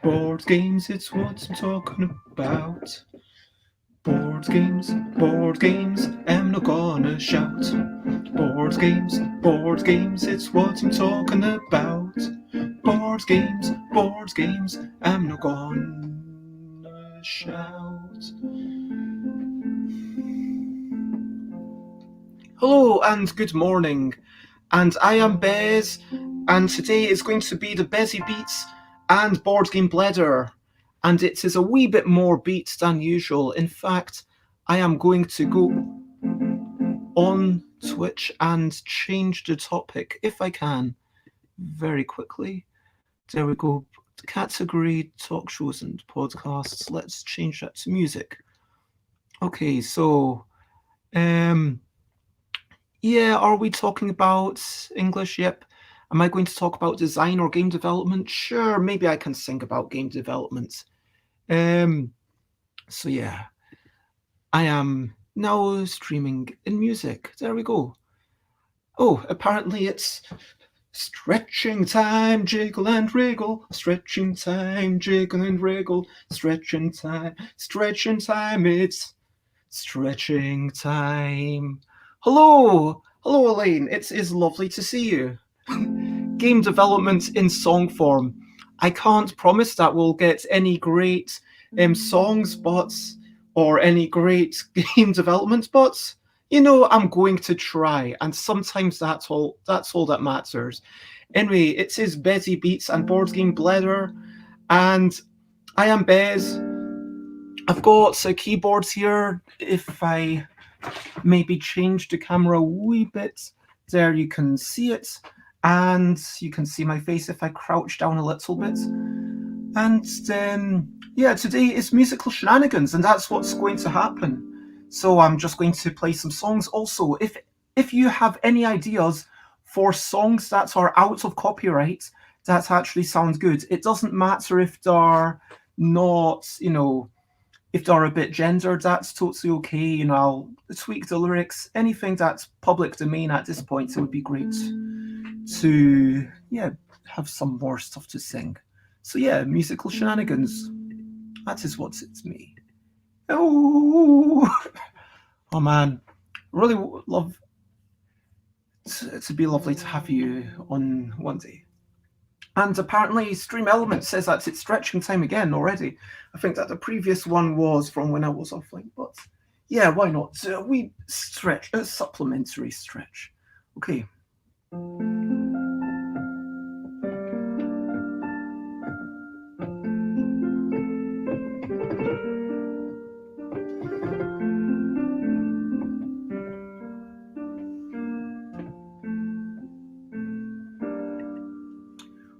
Board games, it's what I'm talking about. Board games, I'm not gonna shout. Board games, it's what I'm talking about. Board games, I'm not gonna shout. Hello and good morning, and I am Bez, and today is going to be the Bezzy Beats and board game blether, and it is a wee bit more beat than usual. In fact, I am going to go on Twitch and change the topic if I can very quickly. There we go. Category talk shows and podcasts. Let's change that to music. Okay, so yeah, are we talking about English? Yep. Am I going to talk about design or game development? Sure, maybe I can sing about game development. So yeah, I am now streaming in music. There we go. Oh, apparently it's stretching time, jiggle and wriggle. Stretching time, jiggle and wriggle. Stretching time, it's stretching time. Hello, Elaine. It is lovely to see you. Game development in song form. I can't promise that we'll get any great songs, but or any great game development, but you know, I'm going to try, and sometimes that's all that matters. Anyway, it is Betty Beats and Board Game Blether, and I am Bez. I've got keyboards here. If I maybe change the camera a wee bit, there you can see it. And you can see my face if I crouch down a little bit. And then, yeah, today is musical shenanigans, and that's what's going to happen. So I'm just going to play some songs. Also, if you have any ideas for songs that are out of copyright, that actually sound good, it doesn't matter if they're not, you know, if they're a bit gendered, that's totally okay. You know, I'll tweak the lyrics. Anything that's public domain at this point, it would be great to have some more stuff to sing. So yeah, musical shenanigans. That is what it's me. Oh man, really love to be lovely to have you on one day. And apparently Stream Element says that it's stretching time again already. I think that the previous one was from when I was offline, but yeah, why not? We stretch, a supplementary stretch. Okay.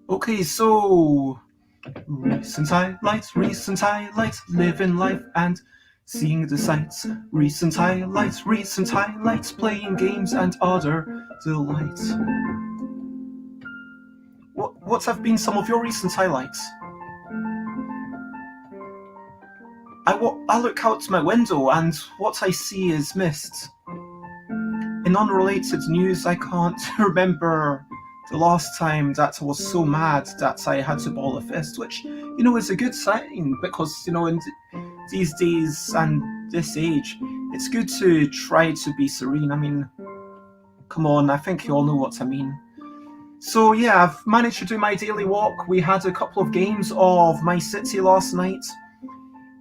Okay, so recent highlights, living life and seeing the sights. Recent highlights, playing games and other delights. What have been some of your recent highlights? I look out my window and what I see is mist. In unrelated news, I can't remember the last time that I was so mad that I had to ball a fist, which, you know, is a good sign because, you know, in these days and this age, it's good to try to be serene. I mean, come on, I think you all know what I mean. So yeah, I've managed to do my daily walk. We had a couple of games of My City last night.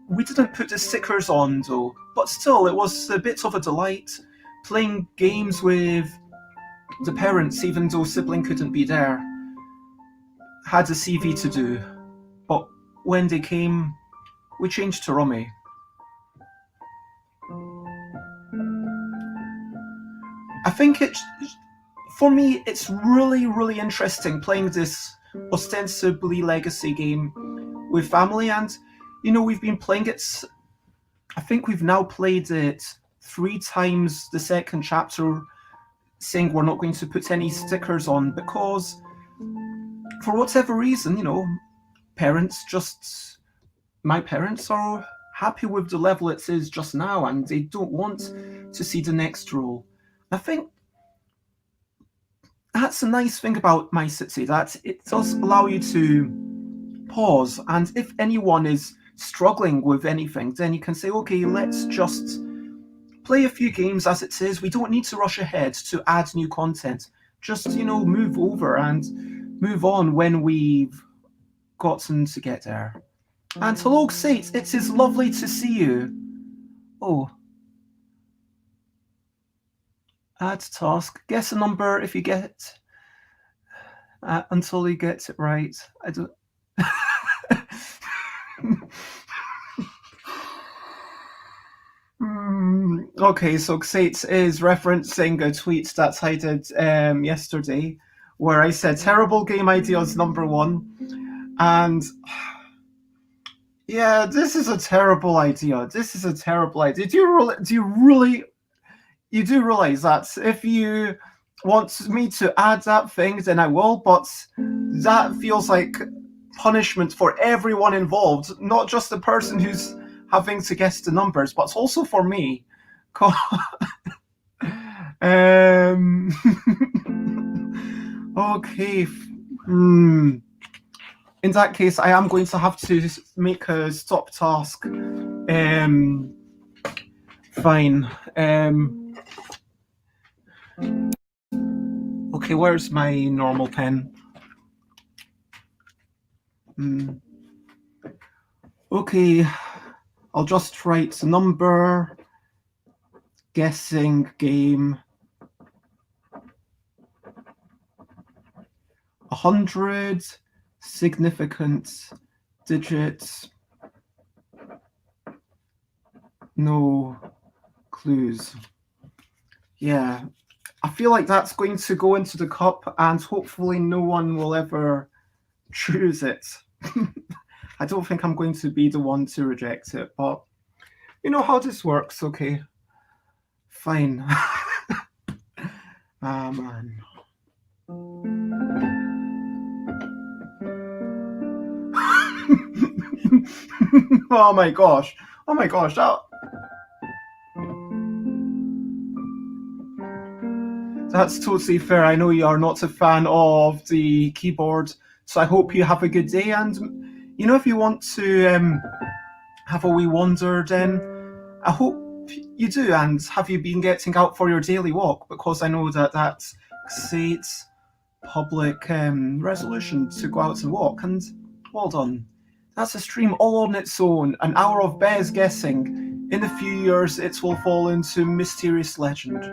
We didn't put the stickers on though, but still, it was a bit of a delight playing games with the parents, even though sibling couldn't be there. Had a CV to do, but when they came, we changed to Rummy. I think for me, it's really, really interesting playing this ostensibly legacy game with family, and we've been playing it. I think we've now played it 3 times. The second chapter, saying we're not going to put any stickers on because, for whatever reason, parents just my parents are happy with the level it is just now, and they don't want to see the next roll. I think that's a nice thing about My City, that it does allow you to pause, and if anyone is struggling with anything, then you can say, okay, let's just play a few games as it is. We don't need to rush ahead to add new content. Just, move over and move on when we've gotten to get there. And hello, Sate, it is lovely to see you. Oh. Add task. Guess a number if you get until you get it right. I don't. Okay, so Xate is referencing a tweet that I did yesterday where I said terrible game ideas #1. And yeah, this is a terrible idea. Do you do realize that if you want me to add that thing, then I will, but that feels like punishment for everyone involved, not just the person who's having to guess the numbers, but also for me. Okay. In that case, I am going to have to make a stop task. Fine. Okay, where's my normal pen? Okay, I'll just write number, guessing game, 100 significant digits, no clues. Yeah, I feel like that's going to go into the cup and hopefully no one will ever choose it. I don't think I'm going to be the one to reject it, but you know how this works, okay? Fine. Ah, man. Oh my gosh, that's totally fair. I know you are not a fan of the keyboard, so I hope you have a good day. And if you want to have a wee wander, then I hope you do. And have you been getting out for your daily walk? Because I know that's Xate's public resolution to go out and walk. And well done. That's a stream all on its own. An hour of Bez guessing. In a few years, it will fall into mysterious legend.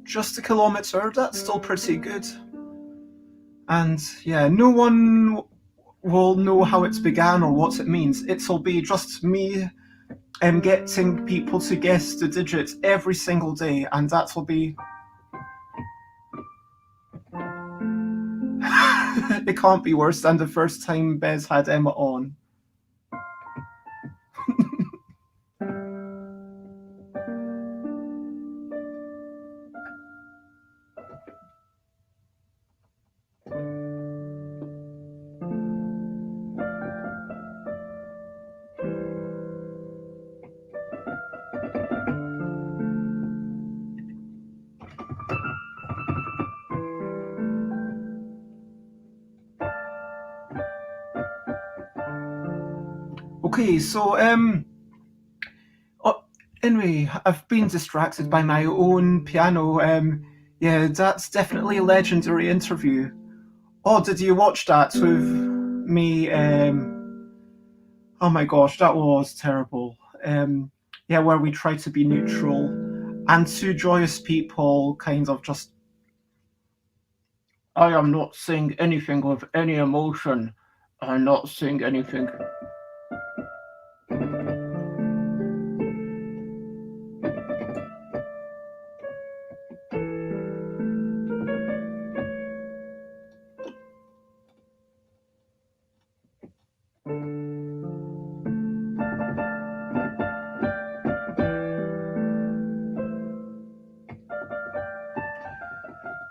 Just a kilometre, that's still pretty good. And yeah, no one will know how it began or what it means. It'll be just me getting people to guess the digits every single day, and that'll be... It can't be worse than the first time Bez had Emma on. Okay, so anyway, I've been distracted by my own piano. Yeah, that's definitely a legendary interview. Oh, did you watch that with me? Oh my gosh, that was terrible. Yeah, where we tried to be neutral and two joyous people kind of just, I am not saying anything with any emotion. I'm not saying anything.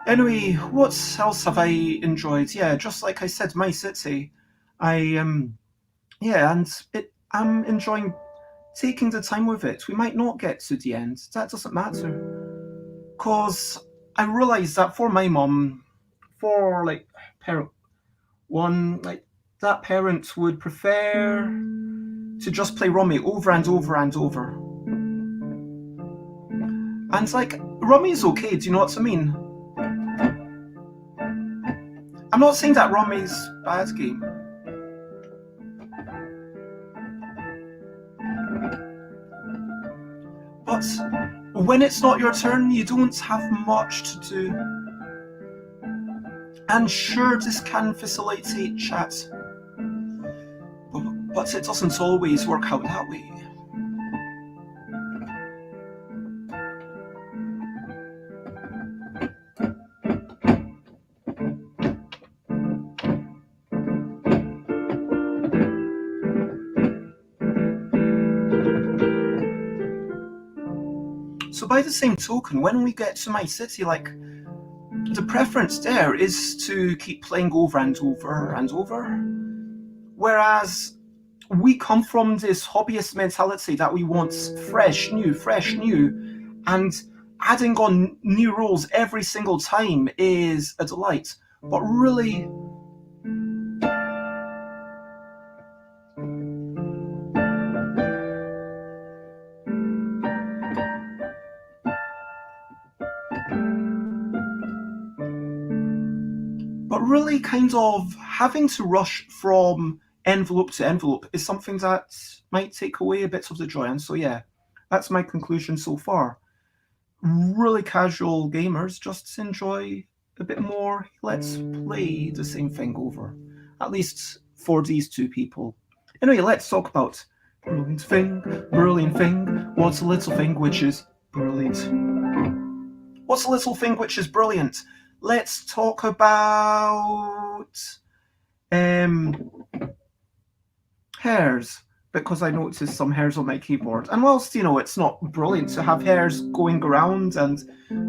Anyway, what else have I enjoyed? Yeah, just like I said, my city. I yeah, and I'm enjoying taking the time with it. We might not get to the end. That doesn't matter, cause I realised that for my mum, for like parent one, like that parent would prefer to just play Rummy over and over and over. And like Rummy's okay. Do you know what I mean? I'm not saying that Rummy's a bad game. But when it's not your turn, you don't have much to do. And sure, this can facilitate chat, but it doesn't always work out that way. So by the same token, when we get to my city, like, the preference there is to keep playing over and over and over. Whereas we come from this hobbyist mentality that we want fresh, new, and adding on new rules every single time is a delight. But really, kind of having to rush from envelope to envelope is something that might take away a bit of the joy. And so, yeah, that's my conclusion so far. Really casual gamers just enjoy a bit more. Let's play the same thing over, at least for these two people. Anyway, let's talk about brilliant thing. What's a little thing which is brilliant? What's a little thing which is brilliant? Let's talk about hairs, because I noticed some hairs on my keyboard. And whilst, it's not brilliant to have hairs going around and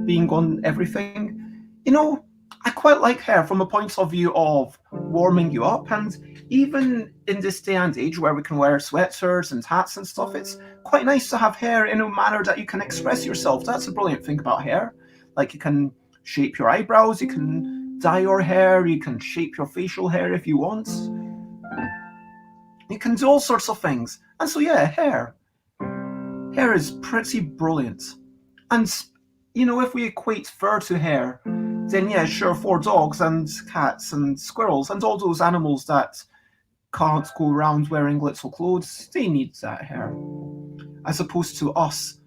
being on everything, I quite like hair from a point of view of warming you up. And even in this day and age where we can wear sweaters and hats and stuff, it's quite nice to have hair in a manner that you can express yourself. That's a brilliant thing about hair. Like, you can shape your eyebrows, you can dye your hair, you can shape your facial hair if you want. You can do all sorts of things. And so, yeah, hair. Hair is pretty brilliant. And, if we equate fur to hair, then yeah, sure, for dogs and cats and squirrels and all those animals that can't go around wearing little clothes, they need that hair. As opposed to us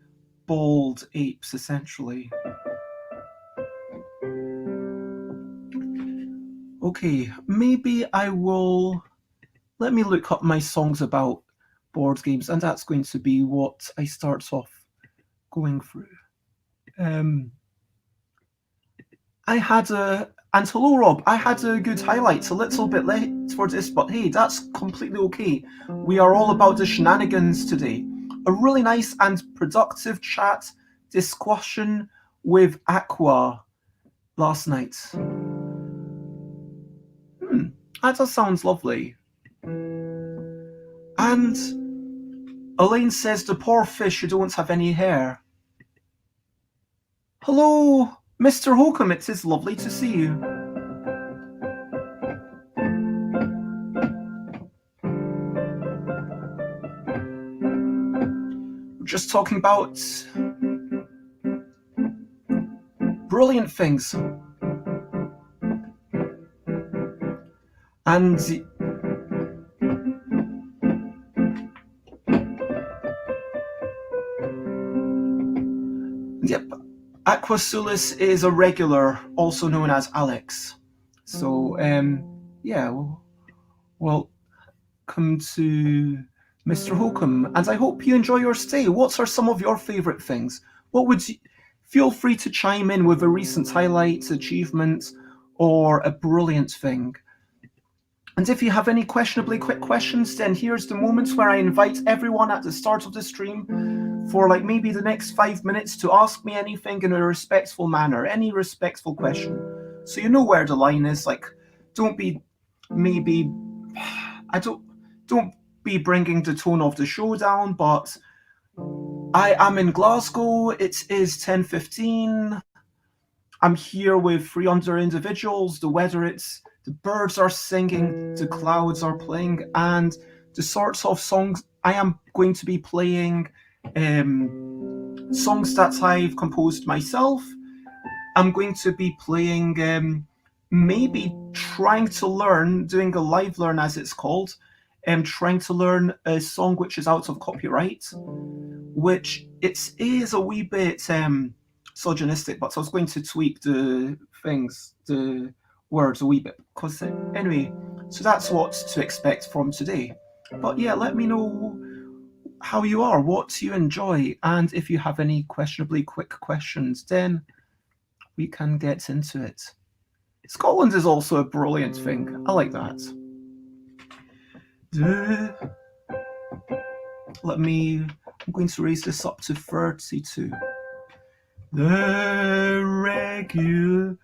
bald apes, essentially. Okay, maybe I will... Let me look up my songs about board games, and that's going to be what I start off going through. And hello Rob, I had a good highlight, a little bit late for this, but hey, that's completely okay. We are all about the shenanigans today. A really nice and productive chat discussion with Aqua last night. That just sounds lovely. And Elaine says, the poor fish who don't have any hair. Hello, Mr. Holcomb, it is lovely to see you. We're just talking about brilliant things. And yep, Aquasulis is a regular, also known as Alex. So, yeah, welcome to Mr. Holcomb, and I hope you enjoy your stay. What are some of your favourite things? What would you... Feel free to chime in with a recent highlight, achievement, or a brilliant thing. And if you have any questionably quick questions, then here's the moment where I invite everyone at the start of the stream for like maybe the next 5 minutes to ask me anything in a respectful manner, any respectful question. So you know where the line is. Like, don't be don't be bringing the tone of the show down, but I am in Glasgow. It is 10:15. I'm here with 300 individuals. The birds are singing, the clouds are playing, and the sorts of songs I am going to be playing, songs that I've composed myself. I'm going to be playing, maybe trying to learn, doing a live learn as it's called, trying to learn a song which is out of copyright, which it is a wee bit misogynistic, but I was going to tweak the words a wee bit. Because anyway, so that's what to expect from today. But yeah, let me know how you are, what you enjoy, and if you have any questionably quick questions, then we can get into it. Scotland is also a brilliant thing. I like that. I'm going to raise this up to 32. The regulation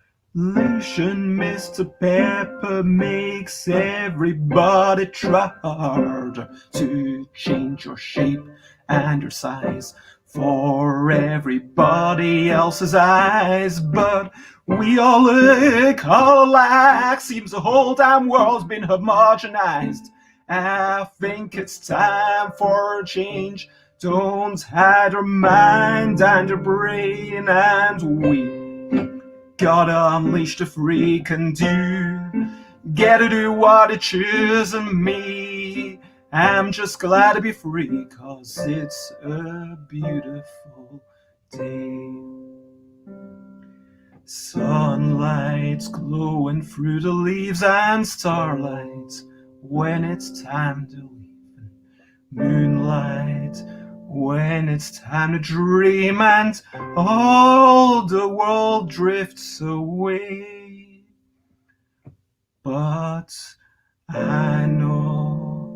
Mr. Pepper makes everybody try hard to change your shape and your size for everybody else's eyes, but we all look alike. Seems the whole damn world's been homogenized. I think it's time for a change. Don't hide your mind and your brain, and we gotta unleash the freak and gotta do what it chooses me. I'm just glad to be free, 'cause it's a beautiful day. Sunlight's glowing through the leaves and starlight when it's time to leave. Moonlight when it's time to dream, and all the world drifts away. But I know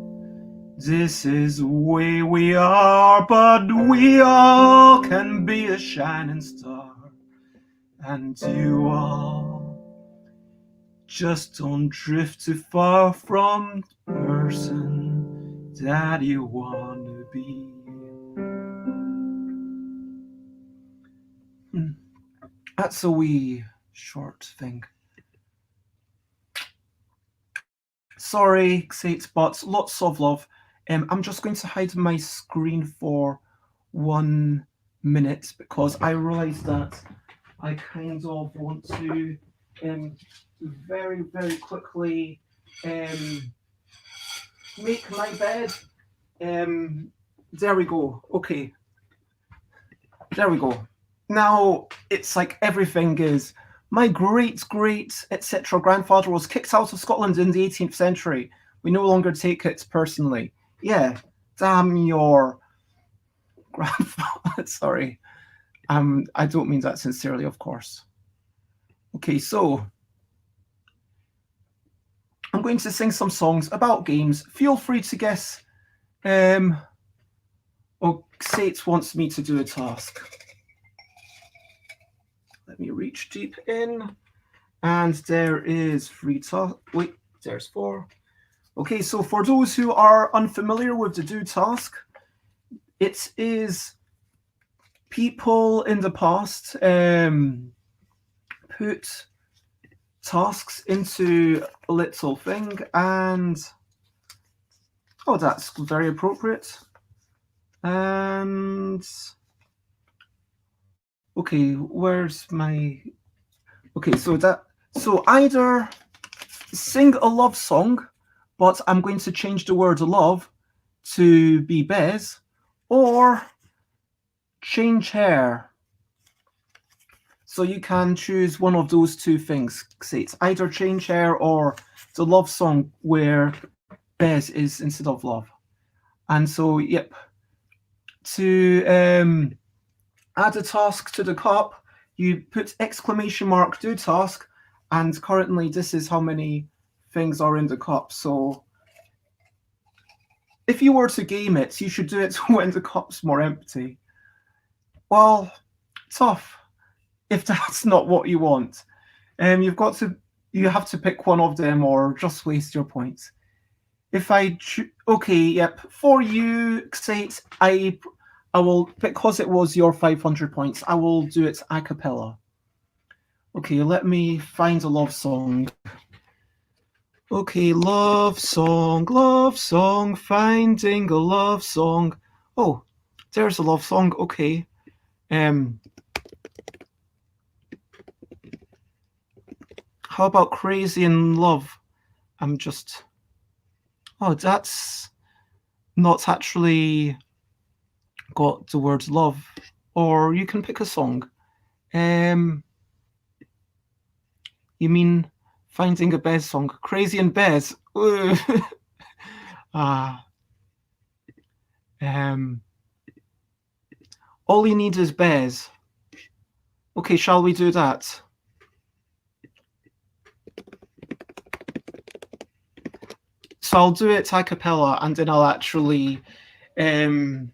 this is the way we are, but we all can be a shining star. And you all just don't drift too far from the person that you want to be. That's a wee short thing. Sorry, Xate, but lots of love. I'm just going to hide my screen for 1 minute because I realised that I kind of want to very, very quickly make my bed. There we go. Okay. There we go. Now it's like everything is. My great, etc. grandfather was kicked out of Scotland in the 18th century. We no longer take it personally. Yeah, damn your grandfather. Sorry. I don't mean that sincerely, of course. Okay, so I'm going to sing some songs about games. Feel free to guess. Xate wants me to do a task. Let me reach deep in. And there is 3 tasks. Wait, there's 4. Okay, so for those who are unfamiliar with the do task, it is people in the past put tasks into a little thing, and that's very appropriate. And okay, where's my... Okay, so either sing a love song, but I'm going to change the word love to be bez, or change hair. So you can choose one of those two things. Say it's either change hair or the love song where Bez is instead of love. And so, yep, to add a task to the cup, you put exclamation mark do task, and currently this is how many things are in the cup. So if you were to game it, you should do it when the cup's more empty. Well, tough if that's not what you want. You have to pick one of them or just waste your points. If okay, yep, for you, Xate, I will, because it was your 500 points, I will do it a cappella. Okay, let me find a love song. Okay, love song, finding a love song. Oh, there's a love song. Okay. How about Crazy in Love? Oh, that's not actually got the word love. Or you can pick a song. You mean finding a Bez song? Crazy in Bez. All you need is Bez. Okay, shall we do that? So I'll do it a cappella and then I'll actually man,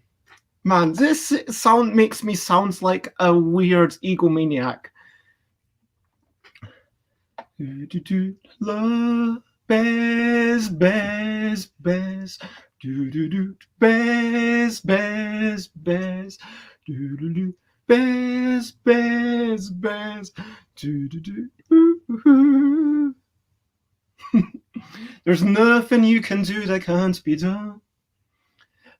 this sound makes me sound like a weird egomaniac. Love, Bez, Bez, Bez, Bez, Bez, Bez, Bez, Bez, Bez, There's nothing you can do that can't be done.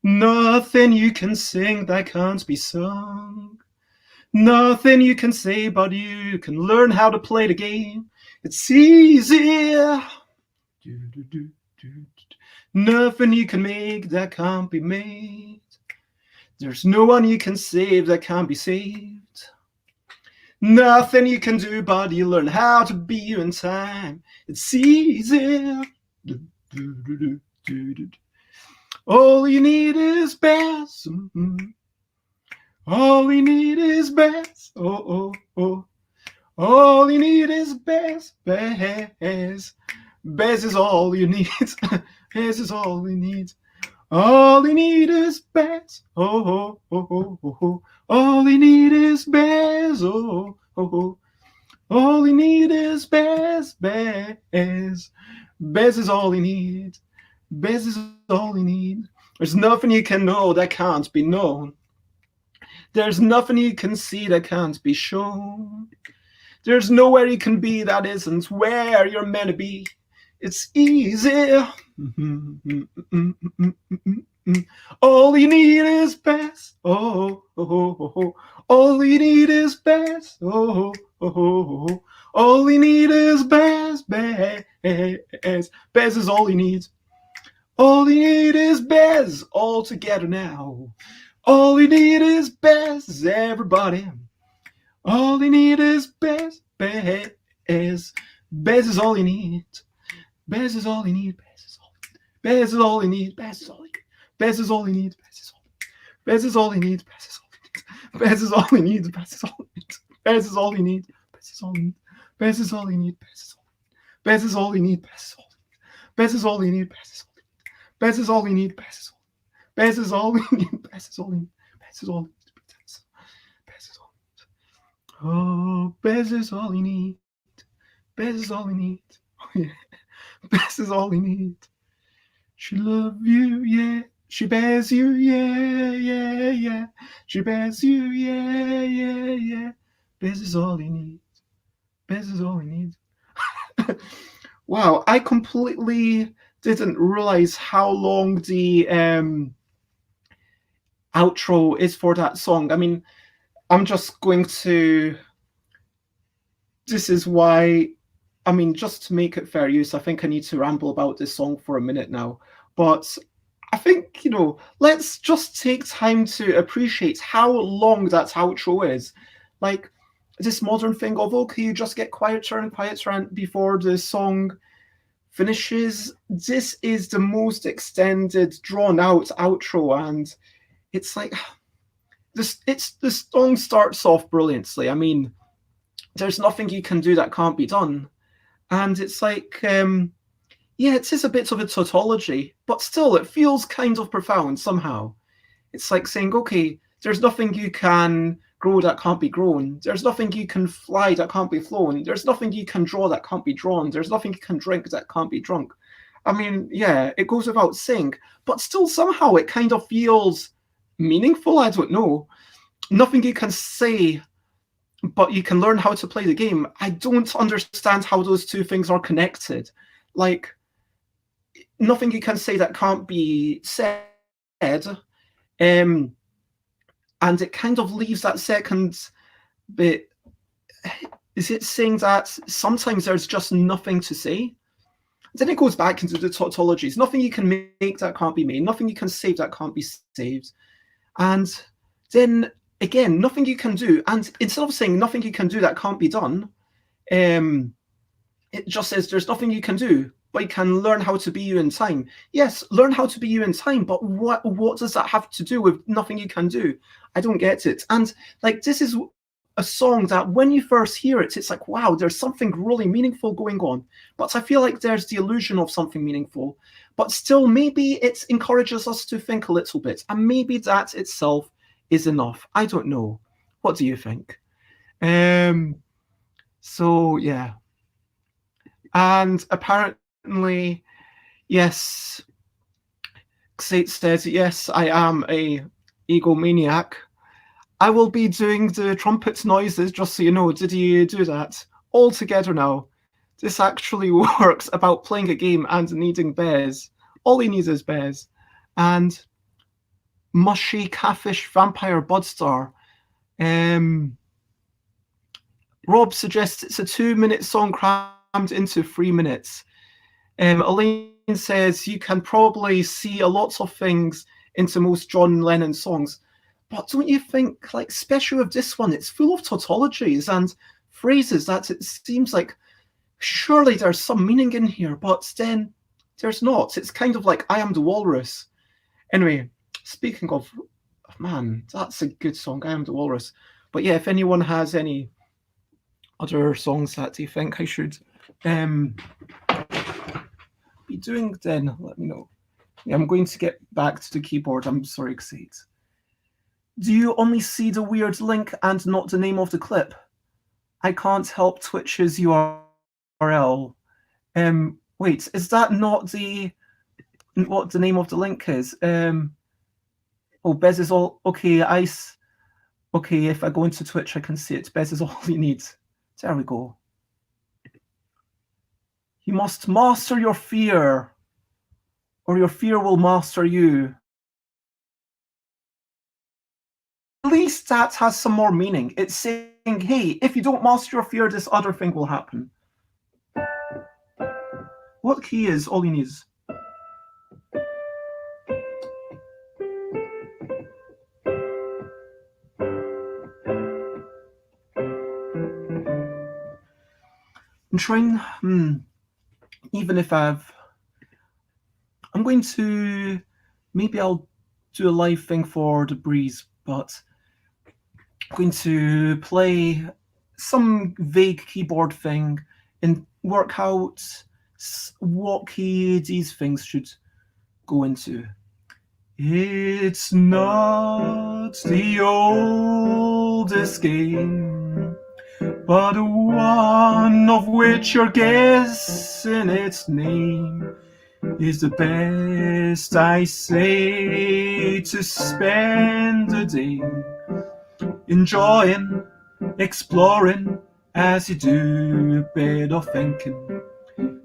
Nothing you can sing that can't be sung. Nothing you can say, but you can learn how to play the game. It's easy. Nothing you can make that can't be made. There's no one you can save that can't be saved. Nothing you can do, but you learn how to be you in time. It's easy. All you need is Bez. All you need is Bez. Oh, oh, oh. All you need is Bez. Bez. Bez is all you need. Bez is all you need. All you need is Bez. Oh, oh, oh, oh, oh, oh. All you need is Bez. Oh, oh, oh. All you need is Bez. Bez. Bez is all you need. Bez is all you need. There's nothing you can know that can't be known. There's nothing you can see that can't be shown. There's nowhere you can be that isn't where you're meant to be. It's easy. All you need is Bez. Oh, oh, oh, oh. All you need is Bez. Oh, oh, oh, oh. All you need is Bez. Bez. Bez is all you need. All you need is Bez. All together now. All you need is Bez, everybody. All you need is Bez. Bez. Bez is all you need. Bez is all you need. Bez is all you need. Bez is all you need. Bez is all you need. Bez is all you need. Bez is all you need. Bez is all you need. Bez is all you need. Bez is all you need. Bez is all you need. Bez is all you need. Bez is all you need. Bez is all you need. Bez is all you need. Bez is all you need. Bez is all you need. Bez is all you need. Oh, Bez is all you need. Bez is all you need. Oh, yeah. Bez is all you need. She love you, yeah. She bears you, yeah, yeah, yeah. She bears you, yeah, yeah, yeah. Bez is all you need. Bez is all you need. Wow, I completely didn't realize how long the outro is for that song. I mean, I'm just going to. This is why. I mean, just to make it fair use, I think I need to ramble about this song for a minute now. But I think, let's just take time to appreciate how long that outro is. Like, this modern thing of, okay, you just get quieter and quieter before the song finishes. This is the most extended, drawn out outro, and it's like the song starts off brilliantly. I mean, there's nothing you can do that can't be done, and it's like, yeah, it is a bit of a tautology, but still, it feels kind of profound somehow. It's like saying, okay, there's nothing you can grow that can't be grown. There's nothing you can fly that can't be flown. There's nothing you can draw that can't be drawn. There's nothing you can drink that can't be drunk. I mean, yeah, it goes without saying, but still somehow it kind of feels meaningful. I don't know. Nothing you can say, but you can learn how to play the game. I don't understand how those two things are connected. Like, nothing you can say that can't be said. And it kind of leaves that second bit. Is it saying that sometimes there's just nothing to say? Then it goes back into the tautologies. Nothing you can make that can't be made. Nothing you can save that can't be saved. And then again, nothing you can do. And instead of saying nothing you can do that can't be done, it just says there's nothing you can do, but you can learn how to be you in time. Yes, learn how to be you in time, but what does that have to do with nothing you can do? I don't get it. And like, this is a song that when you first hear it, it's like, wow, there's something really meaningful going on. But I feel like there's the illusion of something meaningful. But still, maybe it encourages us to think a little bit. And maybe that itself is enough. I don't know. What do you think? So, yeah. And apparently, yes, Xate says, yes, I am a egomaniac. I will be doing the trumpet noises, just so you know. Did you do that? All together now. This actually works about playing a game and needing bears. All he needs is bears. And mushy catfish vampire budstar. Rob suggests it's a 2-minute song crammed into 3 minutes. Elaine says you can probably see a lot of things into most John Lennon songs. But don't you think, like, especially with this one, it's full of tautologies and phrases that it seems like surely there's some meaning in here, but then there's not. It's kind of like I Am the Walrus. Anyway, speaking of, man, that's a good song, I Am the Walrus. But yeah, if anyone has any other songs that you think I should be doing, then let me know. Yeah, I'm going to get back to the keyboard. I'm sorry, Xate. Do you only see the weird link and not the name of the clip? I can't help Twitch's URL. Wait, is that not what the name of the link is? Oh, Bez is all okay. Okay, if I go into Twitch, I can see it. Bez is all you need. There we go. You must master your fear, or your fear will master you. At least that has some more meaning. It's saying, hey, if you don't master your fear, this other thing will happen. What key is all you need? I'm trying, even if I'm going to, maybe I'll do a live thing for the breeze, but I'm going to play some vague keyboard thing and work out what key these things should go into. It's not the oldest game, but one of which you're guessing its name is the best, I say, to spend a day enjoying, exploring, as you do a bit of thinking.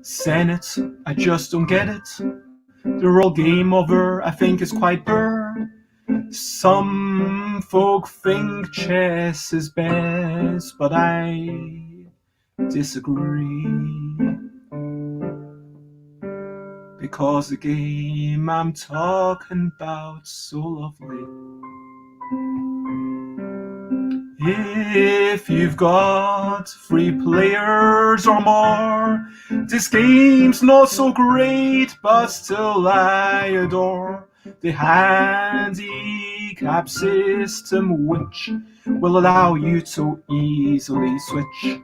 Senate, I just don't get it. The roll game over, I think, is quite burr. Some folk think chess is best, but I disagree. Because the game I'm talking about so lovely If you've got 3 players or more, this game's not so great, but still I adore the handicap system, which will allow you to easily switch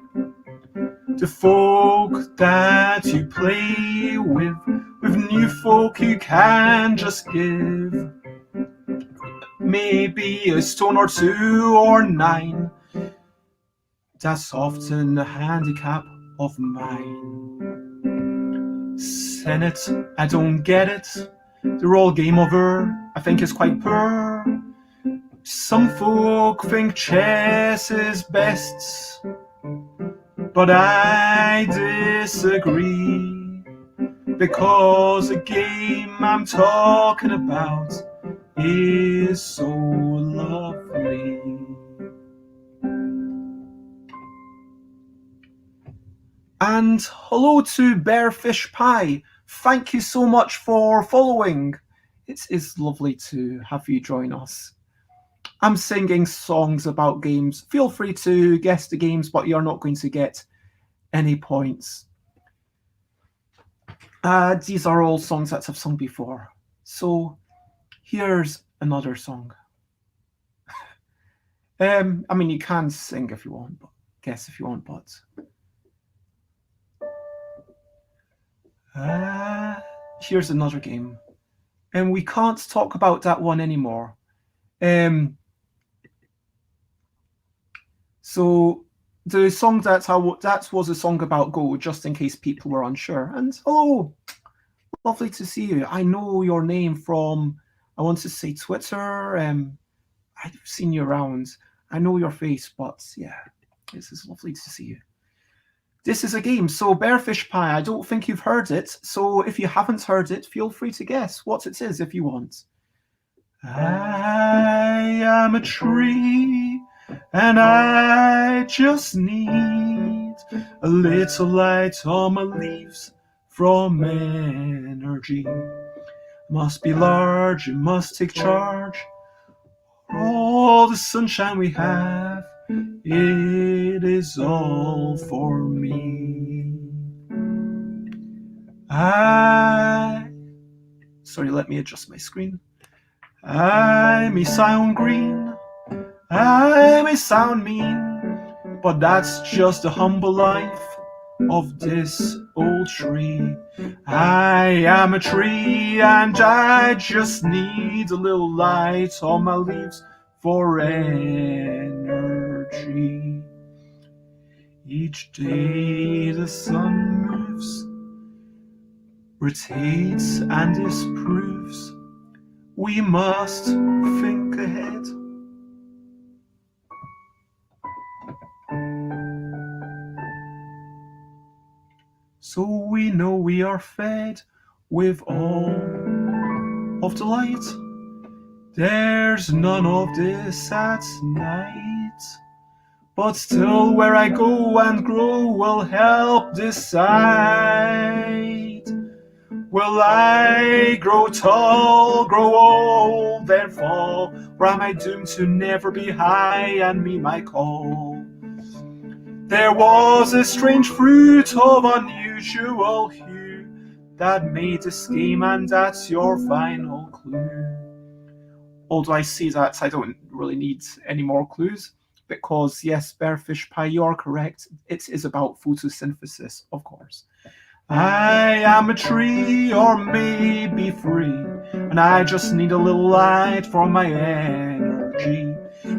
the folk that you play with new folk you can just give maybe a stone or 2 or 9. That's often a handicap of mine. Senate, I don't get it. The roll game over, I think, is quite poor. Some folk think chess is best, but I disagree, because the game I'm talking about is so lovely. And hello to Bearfish Pie. Thank you so much for following. It is lovely to have you join us. I'm singing songs about games. Feel free to guess the games, but you're not going to get any points. These are all songs that I've sung before. So here's another song. I mean, you can sing if you want, but guess if you want, but here's another game. And we can't talk about that one anymore. So the song that was a song about Go, just in case people were unsure. And hello, lovely to see you. I know your name from, I want to say, Twitter. I've seen you around. I know your face, but yeah, this is lovely to see you. This is a game. So Bearfish Pie, I don't think you've heard it. So if you haven't heard it, feel free to guess what it is if you want. I am a tree, and I just need a little light on my leaves from energy. Must be large, it must take charge. All the sunshine we have, it is all for me. Sorry, let me adjust my screen. I may sound green, I may sound mean, but that's just the humble life of this old tree. I am a tree, and I just need a little light on my leaves for energy. Each day the sun moves, rotates and disproves. We must think ahead. So we know we are fed with all of the light. There's none of this at night. But still where I go and grow will help decide. Will I grow tall, grow old, then fall? Or am I doomed to never be high and meet my call? There was a strange fruit of unusual hue that made this game, and that's your final clue. Although I see that I don't really need any more clues, because yes, Bearfish Pie, you're correct. It is about photosynthesis, of course. I am a tree, or maybe 3, and I just need a little light for my energy.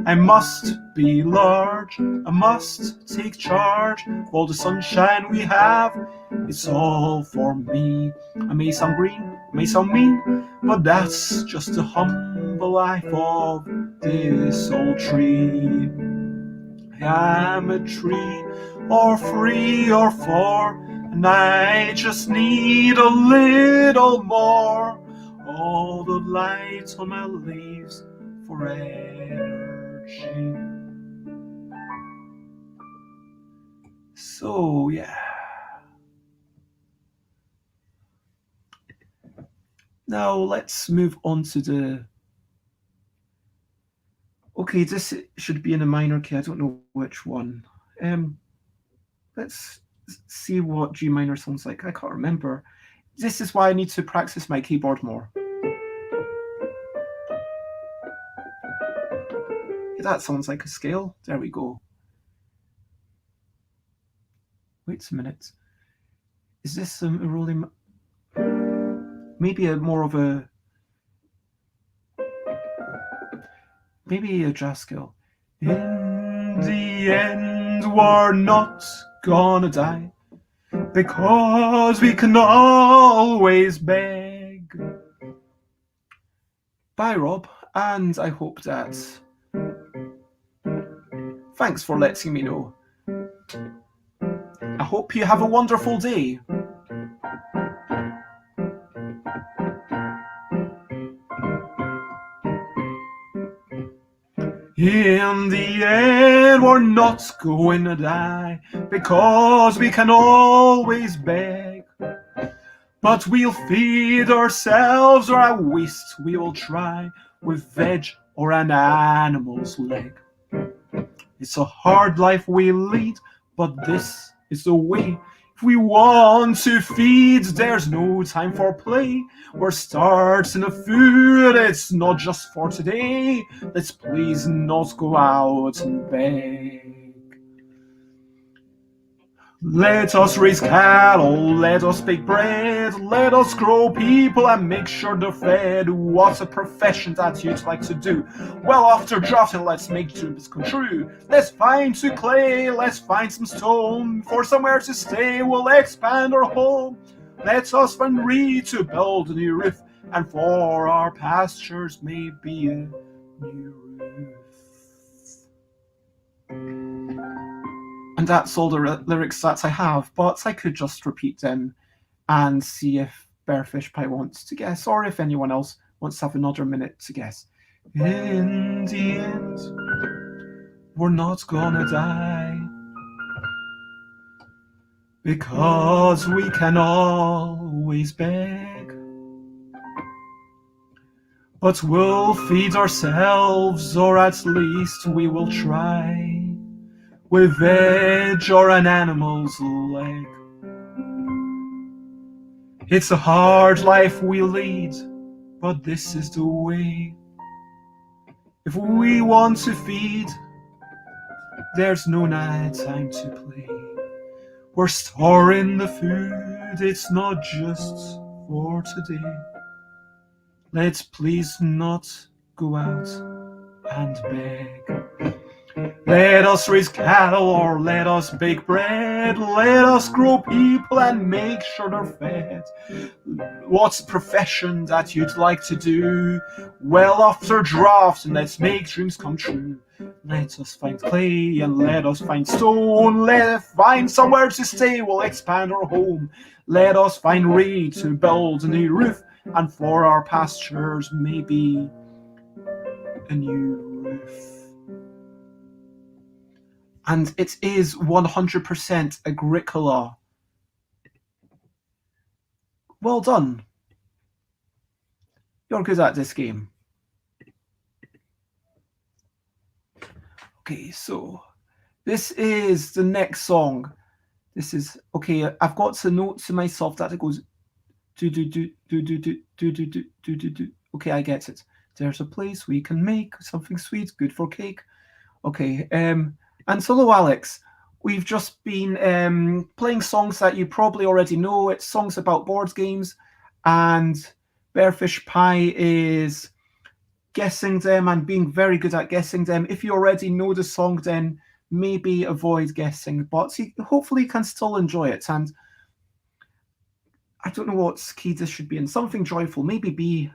I must be large, I must take charge of all the sunshine we have. It's all for me. I may sound green, I may sound mean, but that's just the humble life of this old tree. I am a tree, or 3 or 4, and I just need a little more. All the light on my leaves for energy. So yeah. Now let's move on to Okay, this should be in a minor key. I don't know which one. Let's see what G minor sounds like. I can't remember. This is why I need to practice my keyboard more. That sounds like a scale. There we go. Wait a minute. Is this a rolling? Maybe maybe a jazz scale. In the end, we're not gonna die because we can always beg. Bye, Rob, and I hope that. Thanks for letting me know. I hope you have a wonderful day. In the end, we're not going to die because we can always beg. But we'll feed ourselves, or at least we will try with veg or an animal's leg. It's a hard life we lead, but this is the way. If we want to feed, there's no time for play. We're starting the food, it's not just for today. Let's please not go out and beg. Let us raise cattle, let us bake bread, let us grow people and make sure they're fed. What's a profession that you'd like to do? Well, after drafting, let's make dreams come true. Let's find some clay, let's find some stone. For somewhere to stay, we'll expand our home. Let us find reed to build a new roof, and for our pastures maybe a new roof. And that's all the lyrics that I have, but I could just repeat them and see if Bearfish Pie wants to guess, or if anyone else wants to have another minute to guess. In the end, we're not gonna die because we can always beg. But we'll feed ourselves, or at least we will try, with veg or an animal's leg. It's a hard life we lead, but this is the way. If we want to feed, there's no night time to play. We're storing the food, it's not just for today. Let's please not go out and beg. Let us raise cattle or let us bake bread. Let us grow people and make sure they're fed. What's a profession that you'd like to do? Well, after drafting, let's make dreams come true. Let us find clay and let us find stone. Let us find somewhere to stay, we'll expand our home. Let us find reed to build a new roof, and for our pastures maybe a new roof. And it is 100% Agricola. Well done. You're good at this game. Okay, so this is the next song. This is, okay, I've got to note to myself that it goes do do do do do do do do do do do do. Okay, I get it. There's a place we can make something sweet, good for cake. Okay, and Solo Alex, we've just been playing songs that you probably already know. It's songs about board games, and Bearfish Pie is guessing them and being very good at guessing them. If you already know the song, then maybe avoid guessing, but you hopefully can still enjoy it. And I don't know what key this should be in. Something joyful, maybe B.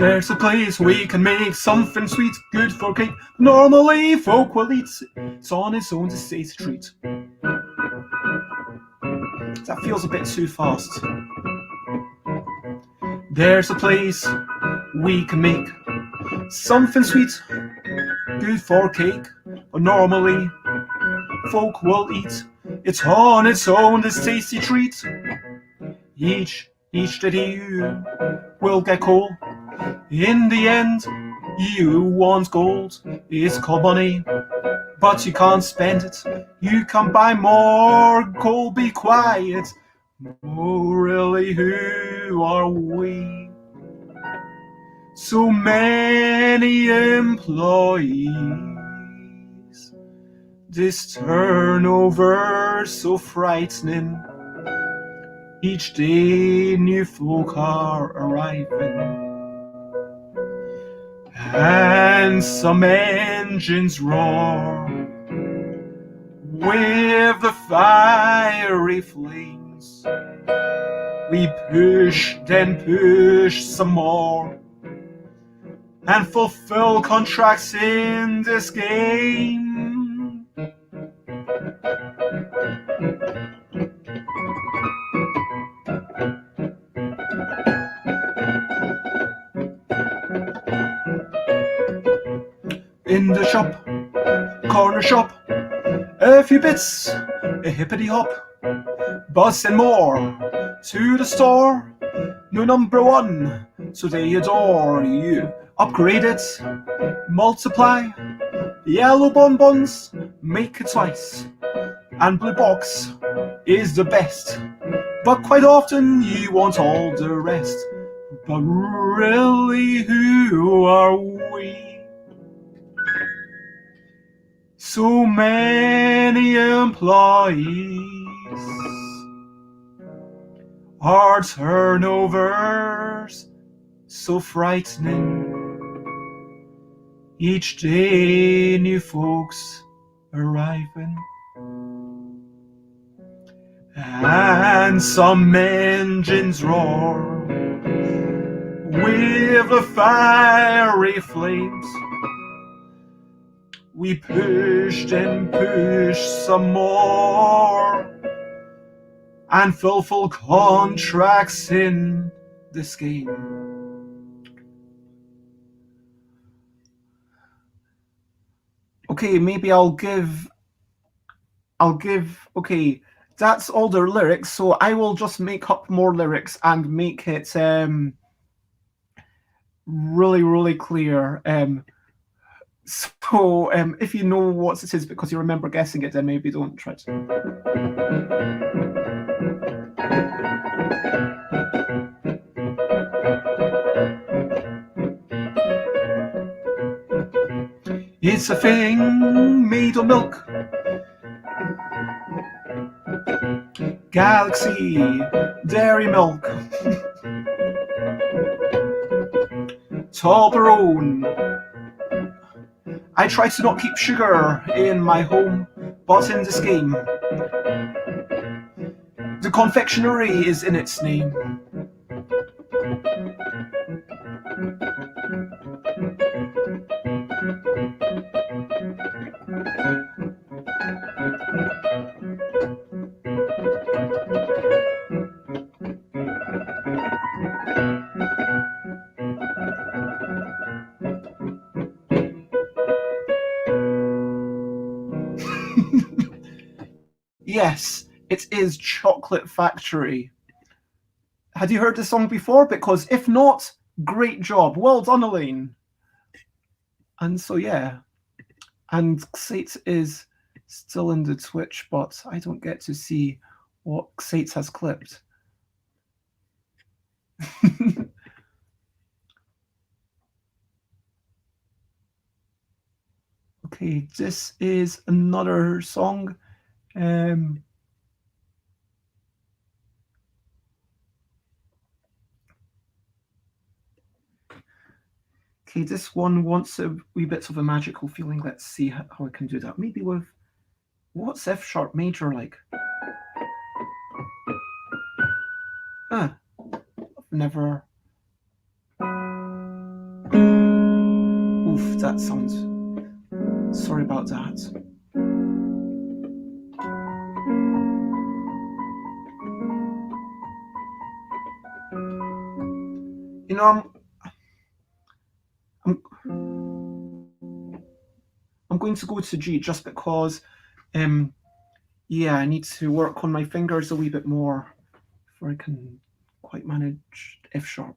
There's a place we can make something sweet, good for cake. Normally folk will eat. It's on its own to say it's a treat. That feels a bit too fast. There's a place we can make something sweet, good for cake, but normally folk will eat. It's on its own this tasty treat. Each that you will get coal. In the end, you want gold. It's called money, but you can't spend it. You can buy more coal, be quiet. Oh, really, who are we? So many employees. This turnover so frightening. Each day new folk are arriving, and some engines roar with the fiery flames. We push, then push some more, and fulfill contracts in this game. In the shop, corner shop, a few bits, a hippity hop, bus and more, to the store, new number one, so they adore you. Upgrade it, multiply, yellow bonbons, make it twice, and blue box is the best, but quite often you want all the rest. But really, who are we? So many employees. Our turnovers so frightening. Each day new folks arriving, and some engines roar with the fiery flames. We pushed and pushed some more, and fulfill contracts in this game. Okay, maybe I'll give, okay, that's all their lyrics, so I will just make up more lyrics and make it really, really clear. So if you know what it is because you remember guessing it, then maybe don't try to. It's a thing made of milk, Galaxy Dairy Milk, Toblerone. I try to not keep sugar in my home, but in this game, the confectionery is in its name. Yes, it is Chocolate Factory. Had you heard this song before? Because if not, great job. Well done, Elaine. And so, yeah. And Xate is still in the Twitch, but I don't get to see what Xate has clipped. Okay, this is another song. Okay, this one wants a wee bit of a magical feeling. Let's see how I can do that. Maybe with, what's F sharp major like? I've never. Oof, that sounds... Sorry about that. You know, I'm I'm going to go to G just because, yeah, I need to work on my fingers a wee bit more before I can quite manage F sharp.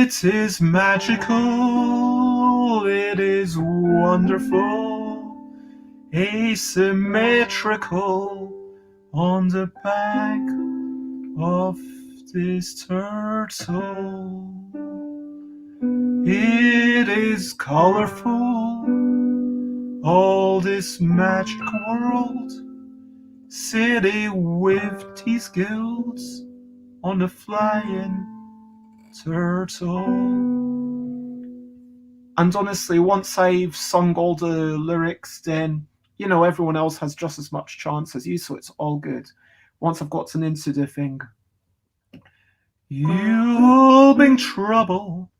It is magical, it is wonderful, asymmetrical on the back of this turtle. It is colorful, all this magic world, city with teeth guilds on the flying turtle. And honestly, once I've sung all the lyrics, then, you know, everyone else has just as much chance as you, so it's all good. Once I've gotten into the thing. You'll bring trouble,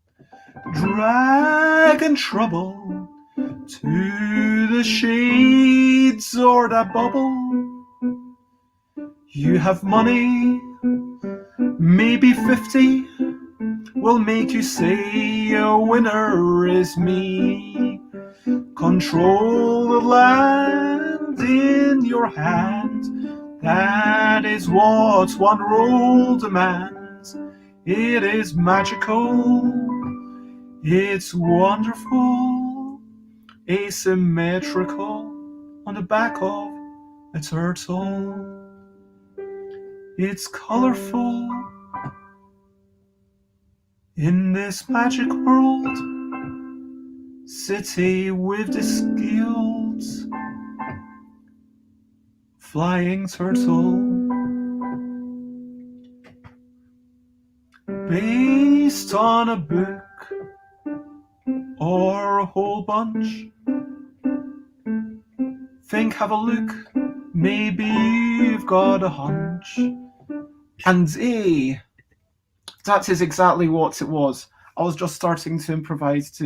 dragon trouble, to the shades or that bubble. You have money, maybe 50, will make you say a winner is me. Control the land in your hand, that is what one roll demands. It is magical, it's wonderful, asymmetrical on the back of a turtle. It's colorful in this magic world, city with the skills, flying turtle. Based on a book or a whole bunch. Think, have a look, maybe you've got a hunch. And that is exactly what it was. I was just starting to improvise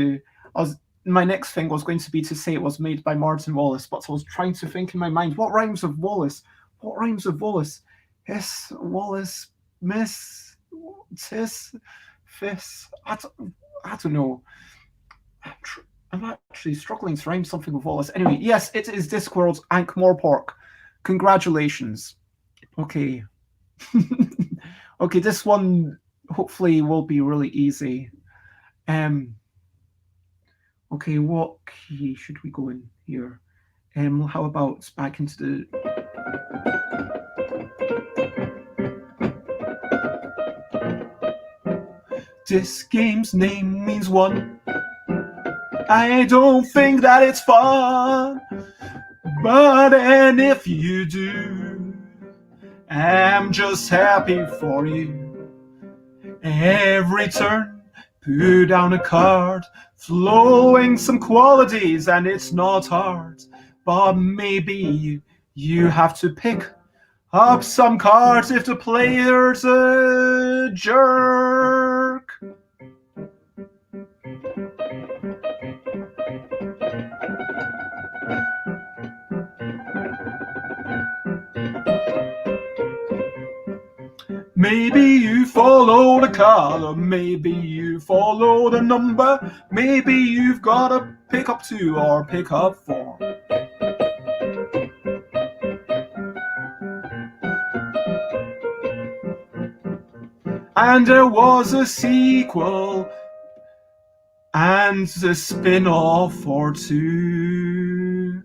my next thing was going to be to say it was made by Martin Wallace, but I was trying to think in my mind, what rhymes with Wallace? What rhymes with Wallace? Hiss, Wallace, miss, tis, fiss. I don't know. I'm actually struggling to rhyme something with Wallace. Anyway, yes, it is Discworld's Ankh-Morpork. Congratulations. Okay. Okay, this one hopefully will be really easy. Okay, what key should we go in here? How about back into the... This game's name means one. I don't think that it's fun, but and if you do, I'm just happy for you. Every turn, put down a card, flowing some qualities, and it's not hard. But maybe you have to pick up some cards if the player's a jerk. Maybe you follow the color, maybe you follow the number, maybe you've got to pick up 2 or pick up 4. And there was a sequel and a spin-off or 2.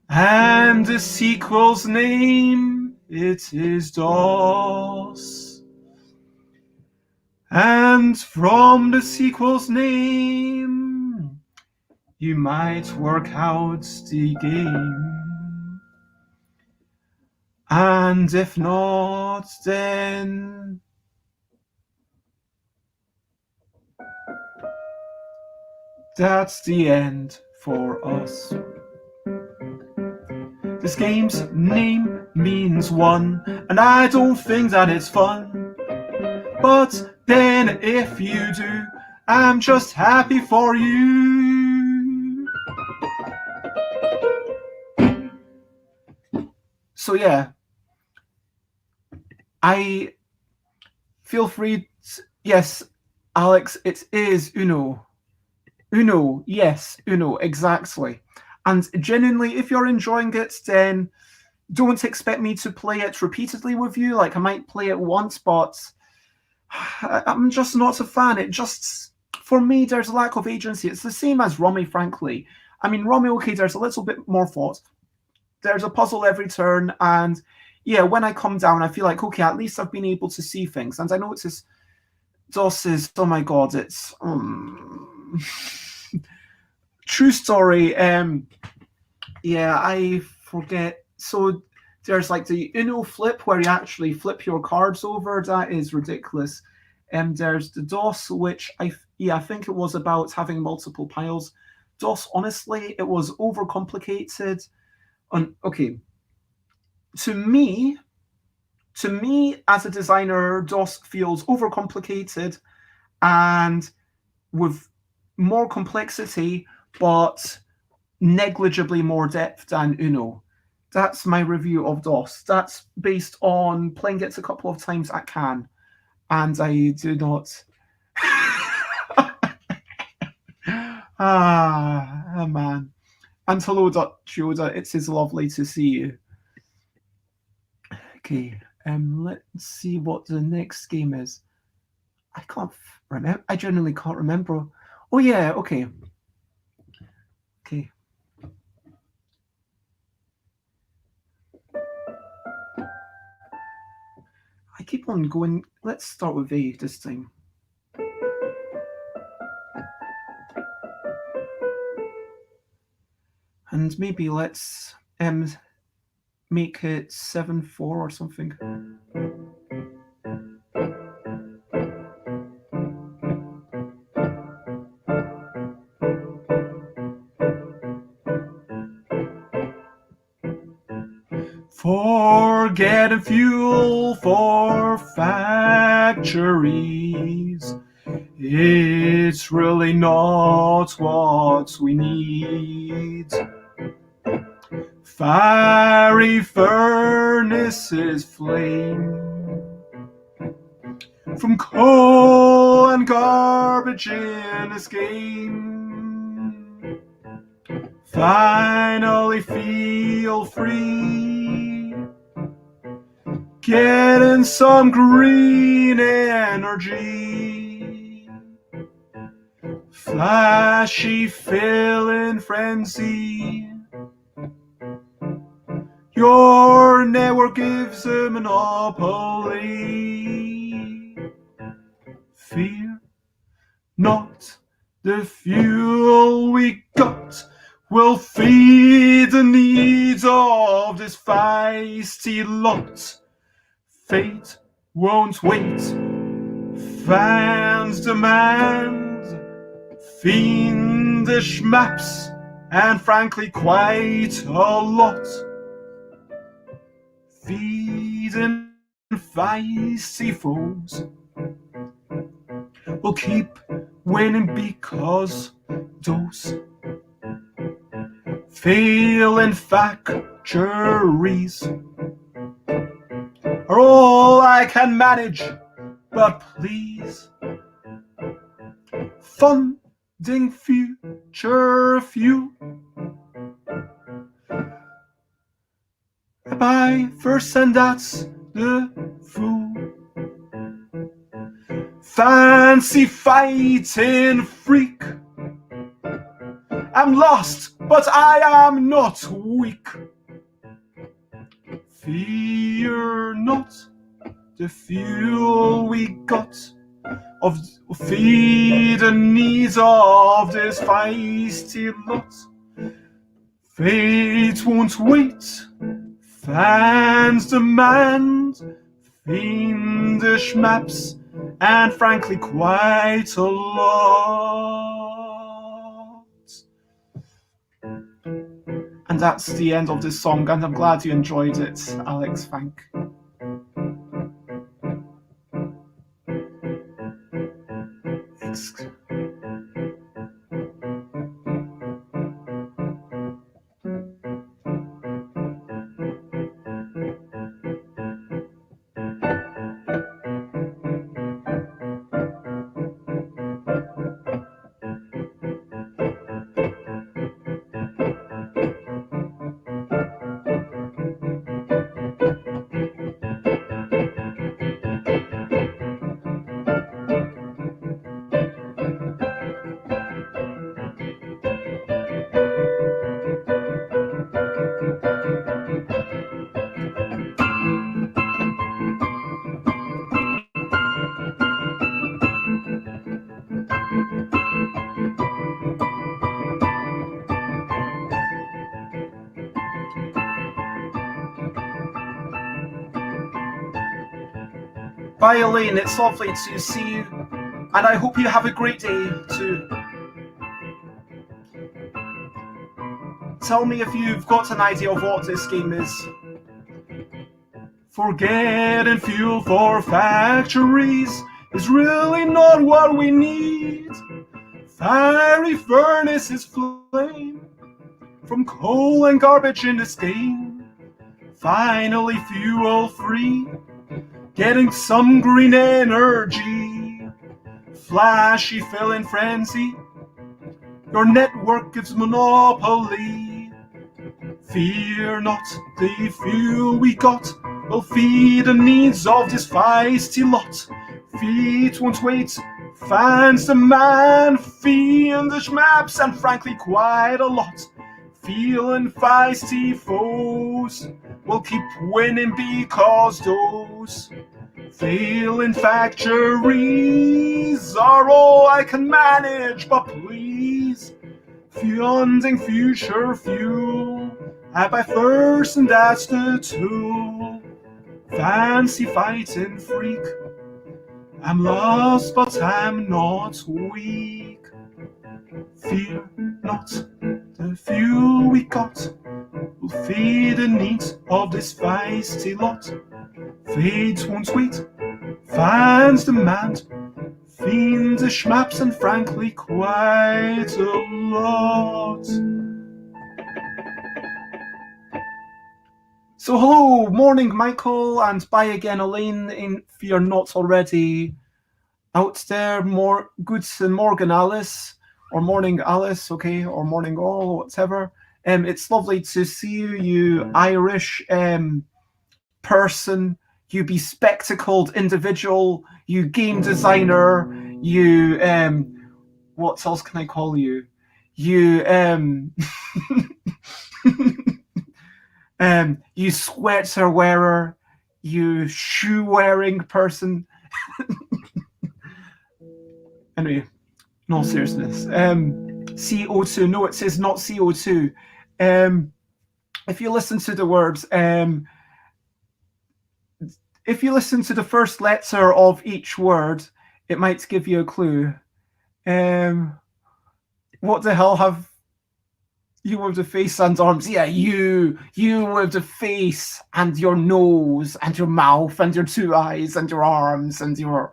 And the sequel's name, it is DOS. And from the sequel's name, you might work out the game. And if not, then that's the end for us. This game's name means one, and I don't think that it's fun. But then if you do, I'm just happy for you. So yeah, I feel free. Yes, Alex, it is Uno. Uno, yes, Uno, exactly. And genuinely, if you're enjoying it, then don't expect me to play it repeatedly with you. Like, I might play it once, but I'm just not a fan. It just, for me, there's a lack of agency. It's the same as Rummy, frankly. I mean, Rummy, okay, there's a little bit more thought. There's a puzzle every turn, and yeah, when I come down, I feel like, okay, at least I've been able to see things. And I notice DOS is, oh my god, it's true story. Yeah, I forget. So there's like the Uno flip where you actually flip your cards over. That is ridiculous. There's the DOS, which I think it was about having multiple piles. DOS, honestly, it was overcomplicated. Okay, to me as a designer, DOS feels overcomplicated and with more complexity, but negligibly more depth than Uno. That's my review of DOS. That's based on playing it a couple of times at Cannes, and I do not. Man. And hello, Dutch Yoda. It is lovely to see you. Okay, let's see what the next game is. I can't remember. I genuinely can't remember. Oh yeah, okay. Okay. I keep on going. Let's start with A this time. And maybe let's make it 7-4 or something. For getting fuel for factories, it's really not what we need. Fiery furnaces flame from coal and garbage in this game. Finally feel free, getting some green energy. Flashy filling frenzy, your network gives a monopoly. Fear not, the fuel we got will feed the needs of this feisty lot. Fate won't wait, fans demand fiendish maps, and frankly quite a lot. Feeding feisty foes will keep winning because those failing factories are all I can manage. But please, funding future fuel. Buy first, and that's the fool. Fancy fighting freak. I'm lost, but I am not weak. Fear not, the fuel we got of feed the needs of this feisty lot. Fate won't wait, fans demand fiendish maps, and frankly quite a lot. And that's the end of this song, and I'm glad you enjoyed it, Alex. Thanks. Bye, Elaine. It's lovely to see you, and I hope you have a great day too. Tell me if you've got an idea of what this game is. Forgetting fuel for factories is really not what we need. Fiery furnaces flame from coal and garbage in this game. Finally fuel free, getting some green energy. Flashy filling frenzy, your network gives monopoly. Fear not, the fuel we got will feed the needs of this feisty lot. Feet won't wait, fans demand, fiendish maps, and frankly quite a lot. Feeling feisty foes will keep winning because those failing factories are all I can manage, but please, funding future fuel, I buy first and that's the tool. Fancy fighting freak, I'm lost but I'm not weak. Fear not, the fuel we got will feed the needs of this feisty lot. Fate won't wait, fans demand, fiendish maps, and frankly quite a lot. So hello, morning Michael, and bye again Elaine, if you're not already out there. More goods and Morgan Alice, or morning Alice, okay, or morning all, whatever. It's lovely to see you, you Irish person, you bespectacled individual, you game designer, you what else can I call you? You you sweater wearer, you shoe wearing person. Anyway, no seriousness. CO2. No, it says not CO2. If you listen to the words, if you listen to the first letter of each word, it might give you a clue. What the hell have you with the face and arms? Yeah, you with the face and your nose and your mouth and your two eyes and your arms and your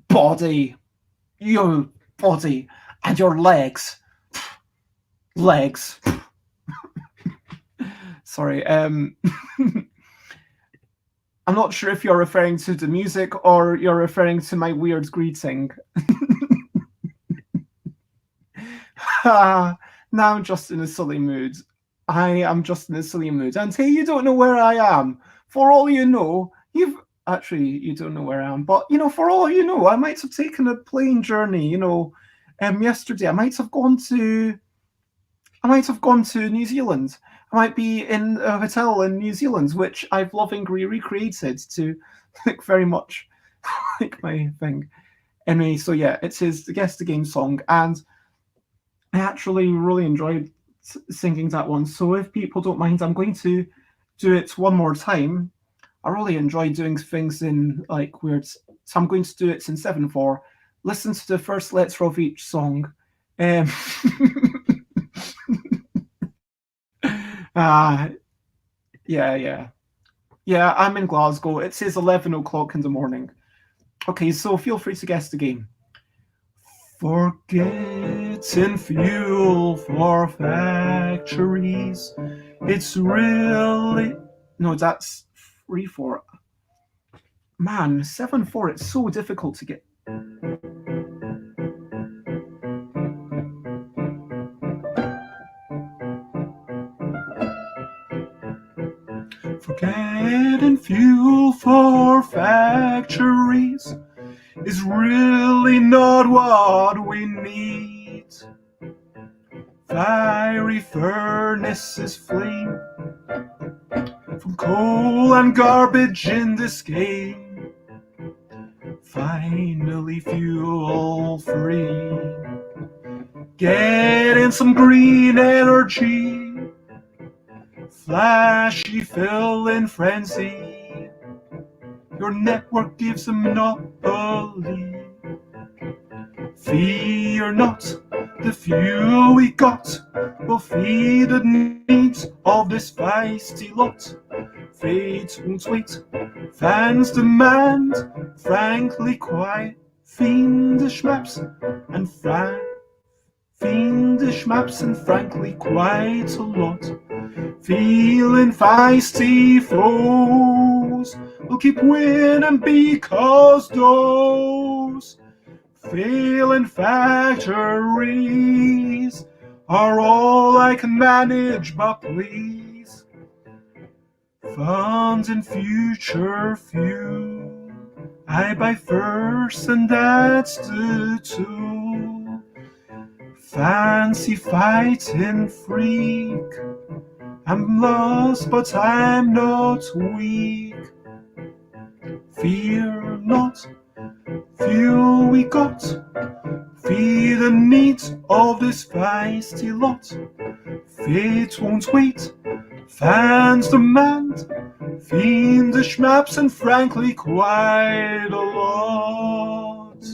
body, your body and your legs. Legs. Sorry. I'm not sure if you're referring to the music or you're referring to my weird greeting. Now I'm just in a silly mood. I am just in a silly mood. And hey, you don't know where I am. For all you know, you don't know where I am. But, for all you know, I might have taken a plane journey, yesterday. I might have gone to New Zealand. I might be in a hotel in New Zealand, which I've lovingly recreated to look very much like my thing. Anyway, so yeah, it's his Guess the Game song, and I actually really enjoyed singing that one. So if people don't mind, I'm going to do it one more time. I really enjoy doing things in like weird. So I'm going to do it in 7/4. Listen to the first letter of each song. Uh, yeah. Yeah, I'm in Glasgow. It says 11 o'clock in the morning. Okay, so feel free to guess the game. Forgetting fuel for factories. It's really. No, that's 3-4. Man, 7-4, it's so difficult to get. Forgetting fuel for factories is really not what we need. Fiery furnaces flame from coal and garbage in this game. Finally fuel free. Getting some green energy. Flashy fill-in frenzy. Your network gives a monopoly. Fear not, the fuel we got will feed the needs of this feisty lot. Fate won't wait, fans demand, frankly quiet, fiendish maps and frankly quite a lot. Feeling feisty foes will keep winning because those failing factories are all I can manage, but please fund in future fuel. I buy first and that's the tool. Fancy fighting freak. I'm lost, but I'm not weak. Fear not, fuel we got. Feed the needs of this feisty lot. Fate won't wait, fans demand. Fiendish maps and frankly quite a lot.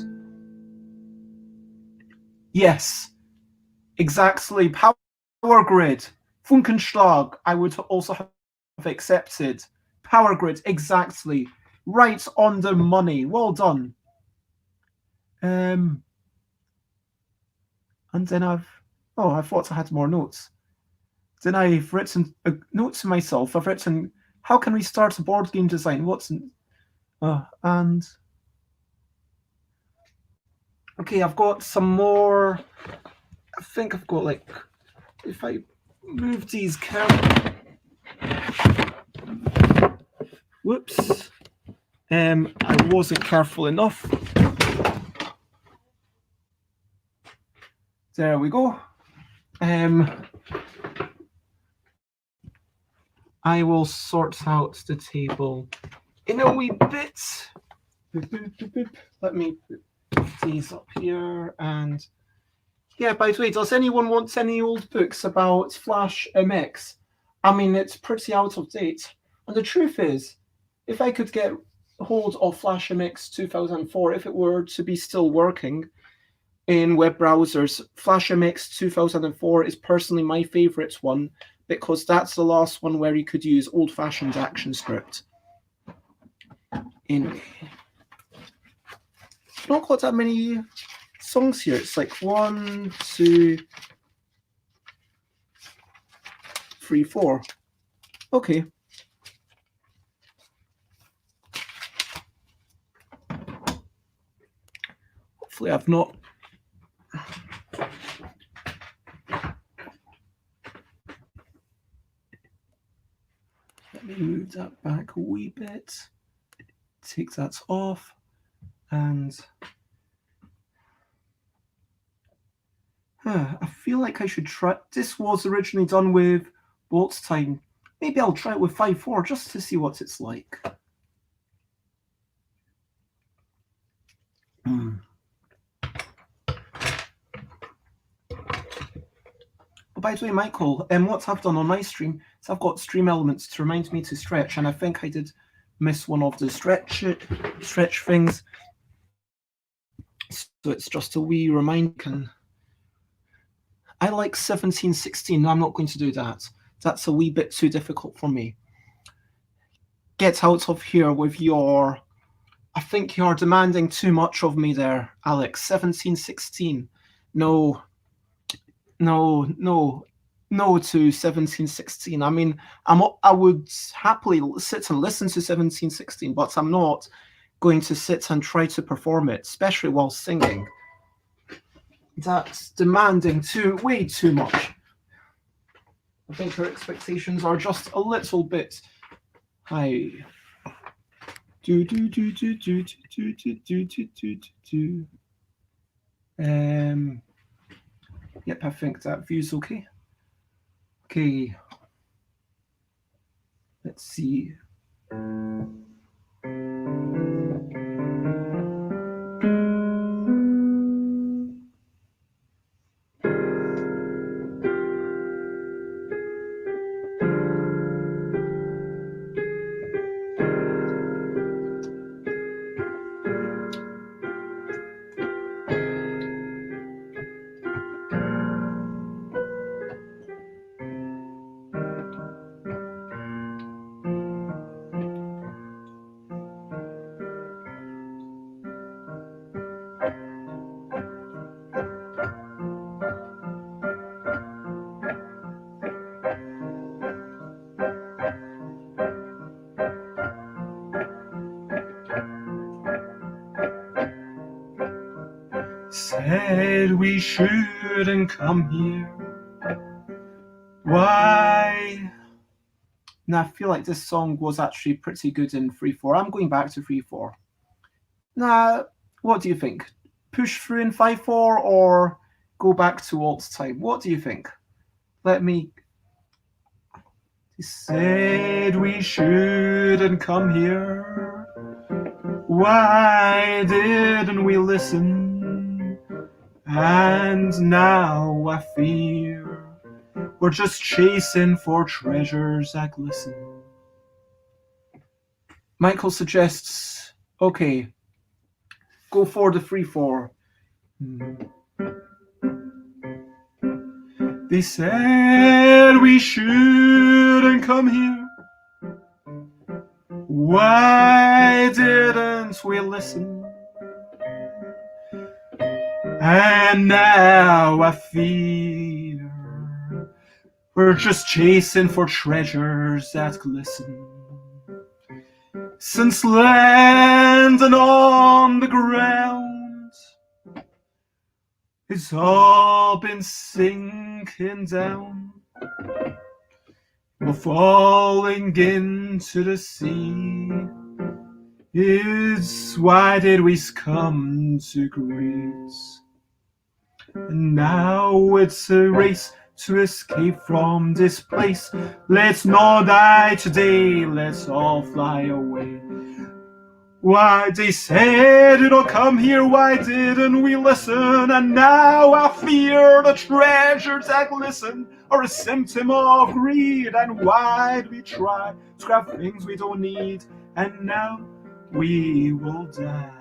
Yes, exactly. Power grid. Funkenschlag, I would also have accepted. Power grid, exactly. Right on the money. Well done. And then I thought I had more notes. Then I've written a note to myself. I've written, how can we start a board game design? And okay, I've got some more. I think I've got like, if I move these carefully. Whoops. I wasn't careful enough. There we go. I will sort out the table in a wee bit. Let me put these up here. And yeah, by the way, does anyone want any old books about Flash MX? I mean, it's pretty out of date. And the truth is, if I could get hold of Flash MX 2004, if it were to be still working in web browsers, Flash MX 2004 is personally my favorite one because that's the last one where you could use old-fashioned ActionScript. Not got that many songs here. It's like 1, 2, 3, 4. Okay. Hopefully I've not. Let me move that back a wee bit. Take that off. And I feel like I should try. This was originally done with Bolt's Time. Maybe I'll try it with 5/4 just to see what it's like. Oh, by the way, Michael, what I've done on my stream is I've got stream elements to remind me to stretch, and I think I did miss one of the stretch things. So it's just a wee reminder. I like 1716. No, I'm not going to do that. That's a wee bit too difficult for me. Get out of here with your... I think you're demanding too much of me there, Alex. 1716. No, no to 1716. I mean, I would happily sit and listen to 1716, but I'm not going to sit and try to perform it, especially while singing. That's demanding way too much. I think her expectations are just a little bit high. Yep, I think that view's okay. Okay. Let's see. Said we shouldn't come here. Why? Now, I feel like this song was actually pretty good in 3/4. I'm going back to 3/4. Nah, what do you think? Push through in 5/4 or go back to old time? What do you think? Let me... He said we shouldn't come here. Why didn't we listen? And now I fear we're just chasing for treasures that glisten. Michael suggests, okay, go for the 3/4. They said we shouldn't come here. Why didn't we listen? And now I fear we're just chasing for treasures that glisten. Since landing on the ground, it's all been sinking down. We're falling into the sea. It's why did we come to Greece? And now it's a race to escape from this place. Let's not die today, let's all fly away. Why they said it'll come here, why didn't we listen? And now I fear the treasures that glisten are a symptom of greed. And why do we try to grab things we don't need? And now we will die.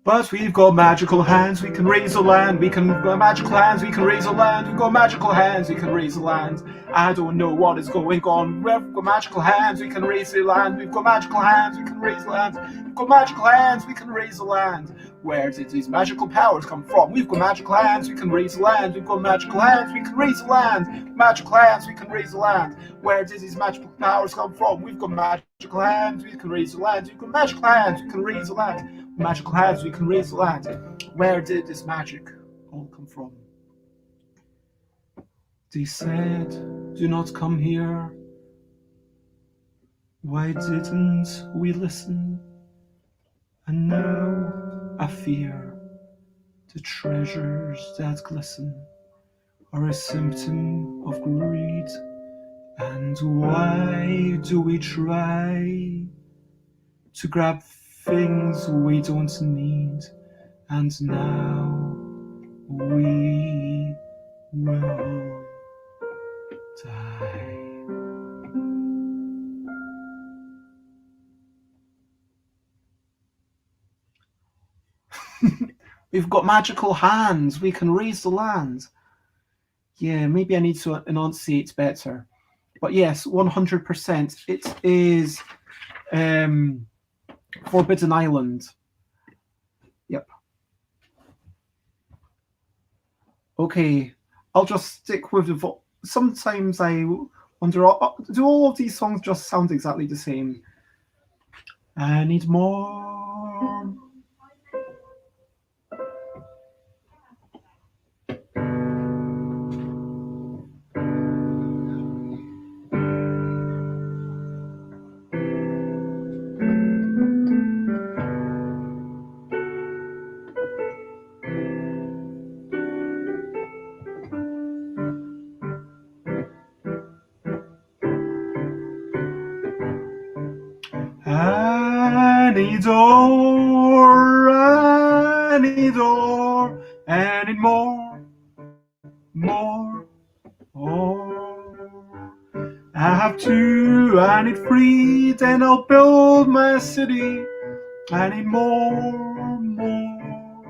But we've got magical hands, we can raise the land. We've got magical hands, we can raise the land. We've got magical hands, we can raise the land. I don't know what is going on. We've got magical hands, we can raise the land. We've got magical hands, we can raise the land. We've got magical hands, we can raise the land. Where did these magical powers come from? We've got magical hands, we can raise the land. We've got magical hands, we can raise the land. Magical hands, we can raise the land. Where did these magical powers come from? We've got magical hands, we can raise the land. We've got magical hands, we can raise the land. Magical hands, we can raise the land. Where did this magic all come from? They said, do not come here. Why didn't we listen? And now I fear the treasures that glisten are a symptom of greed. And why do we try to grab things we don't need? And now we will die. We've got magical hands, we can raise the land. Yeah, maybe I need to enunciate better. But yes, 100%. It is Forbidden Island. Yep. Okay, I'll just stick with the. Sometimes I wonder, do all of these songs just sound exactly the same? I need more. I need more. I need more. I need more. More. Oh. I have two, I need three, then I'll build my city. I need more, more.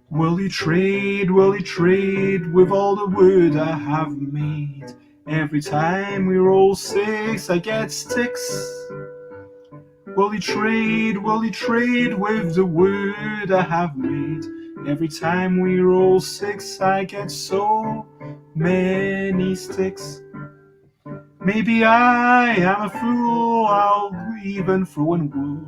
Will you trade with all the wood I have made? Every time we roll six, I get sticks. Will you trade with the wood I have made? Every time we roll six, I get so many sticks. Maybe I am a fool, I'll even throw in wool.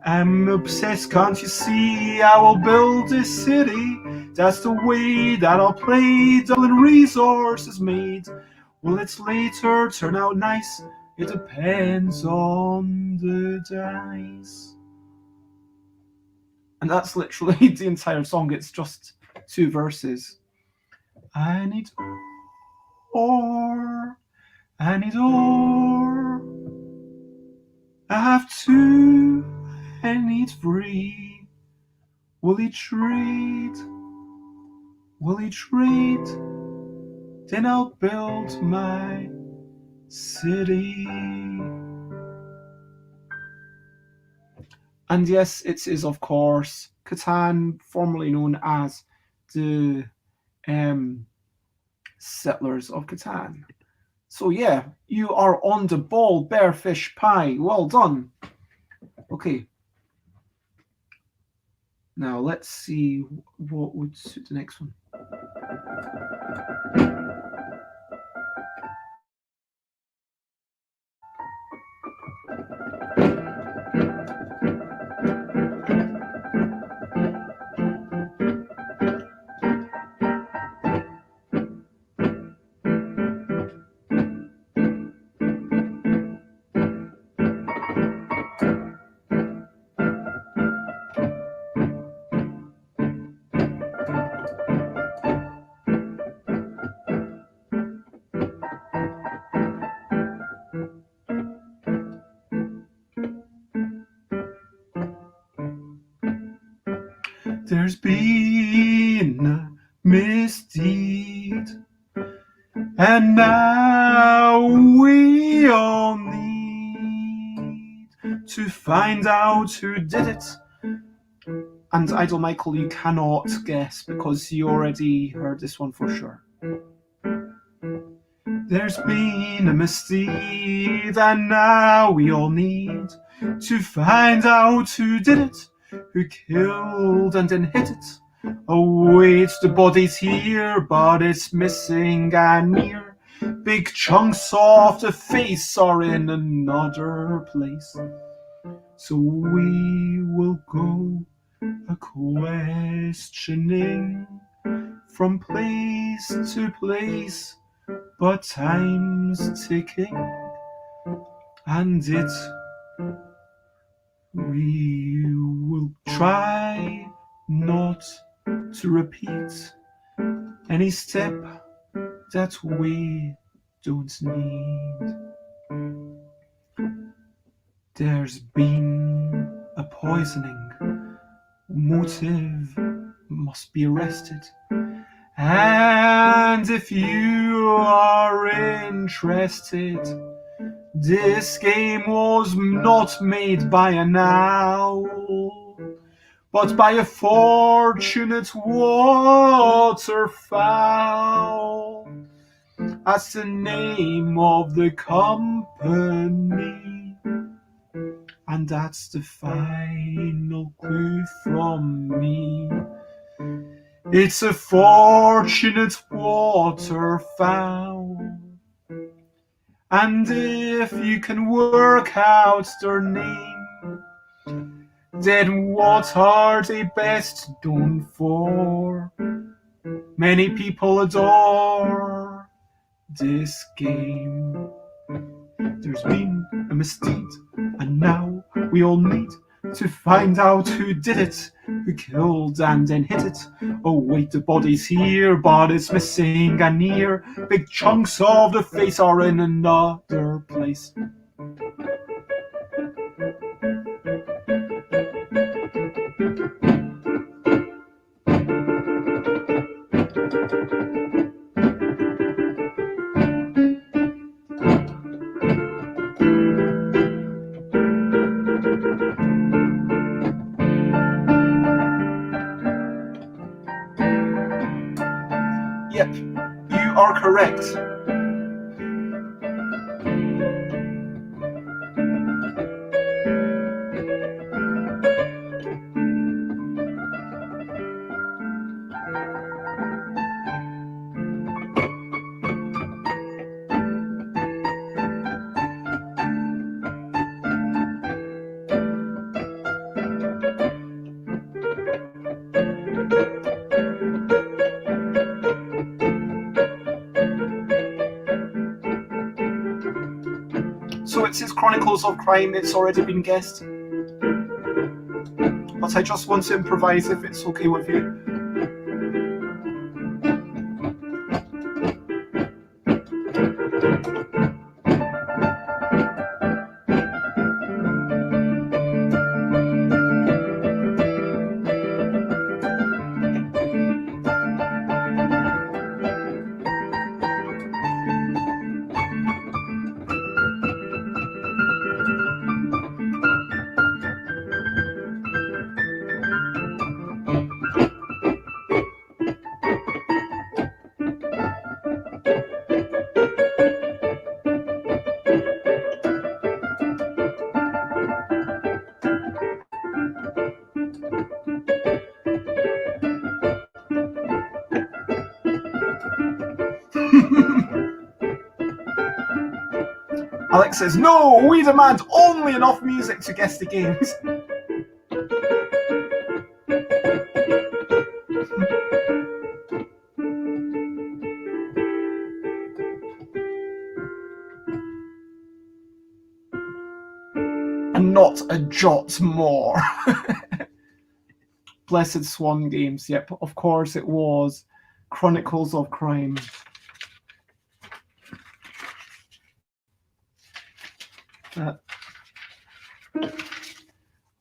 I'm obsessed, can't you see? I will build this city. That's the way that I'll play. Dublin resources made. Will it later turn out nice? It depends on the dice. And that's literally the entire song. It's just two verses. I need ore. I need ore. I have two. I need three. Will he trade? Will he trade? Then I'll build my city. And yes, it is, of course, Catan, formerly known as the Settlers of Catan. So yeah, you are on the ball, Bearfish Pie. Well done. Okay. Now let's see what would suit the next one. There's been a misdeed, and now we all need to find out who did it. And Idol Michael, you cannot guess because you already heard this one for sure. There's been a misdeed, and now we all need to find out who did it, who killed and then hit it. Oh wait, the body's here, but it's missing and near. Big chunks of the face are in another place. So we will go a-questioning from place to place, but time's ticking, and it we will try not to repeat any step that we don't need. There's been a poisoning, motive must be arrested. And if you are interested, this game was not made by an owl. but by a fortunate waterfowl. That's the name of the company, and that's the final clue from me. It's a fortunate waterfowl, and if you can work out their name, then what are they best known for? Many people adore this game. There's been a misdeed, and now we all need to find out who did it, who killed and then hit it. Oh wait, the body's here, but it's missing an ear. Big chunks of the face are in another place. Yep, you are correct. So it says Chronicles of Crime, it's already been guessed. But I just want to improvise if it's okay with you. Alex says, no, we demand only enough music to guess the games. And not a jot more. Blessed Swan Games, yep, of course it was. Chronicles of Crime.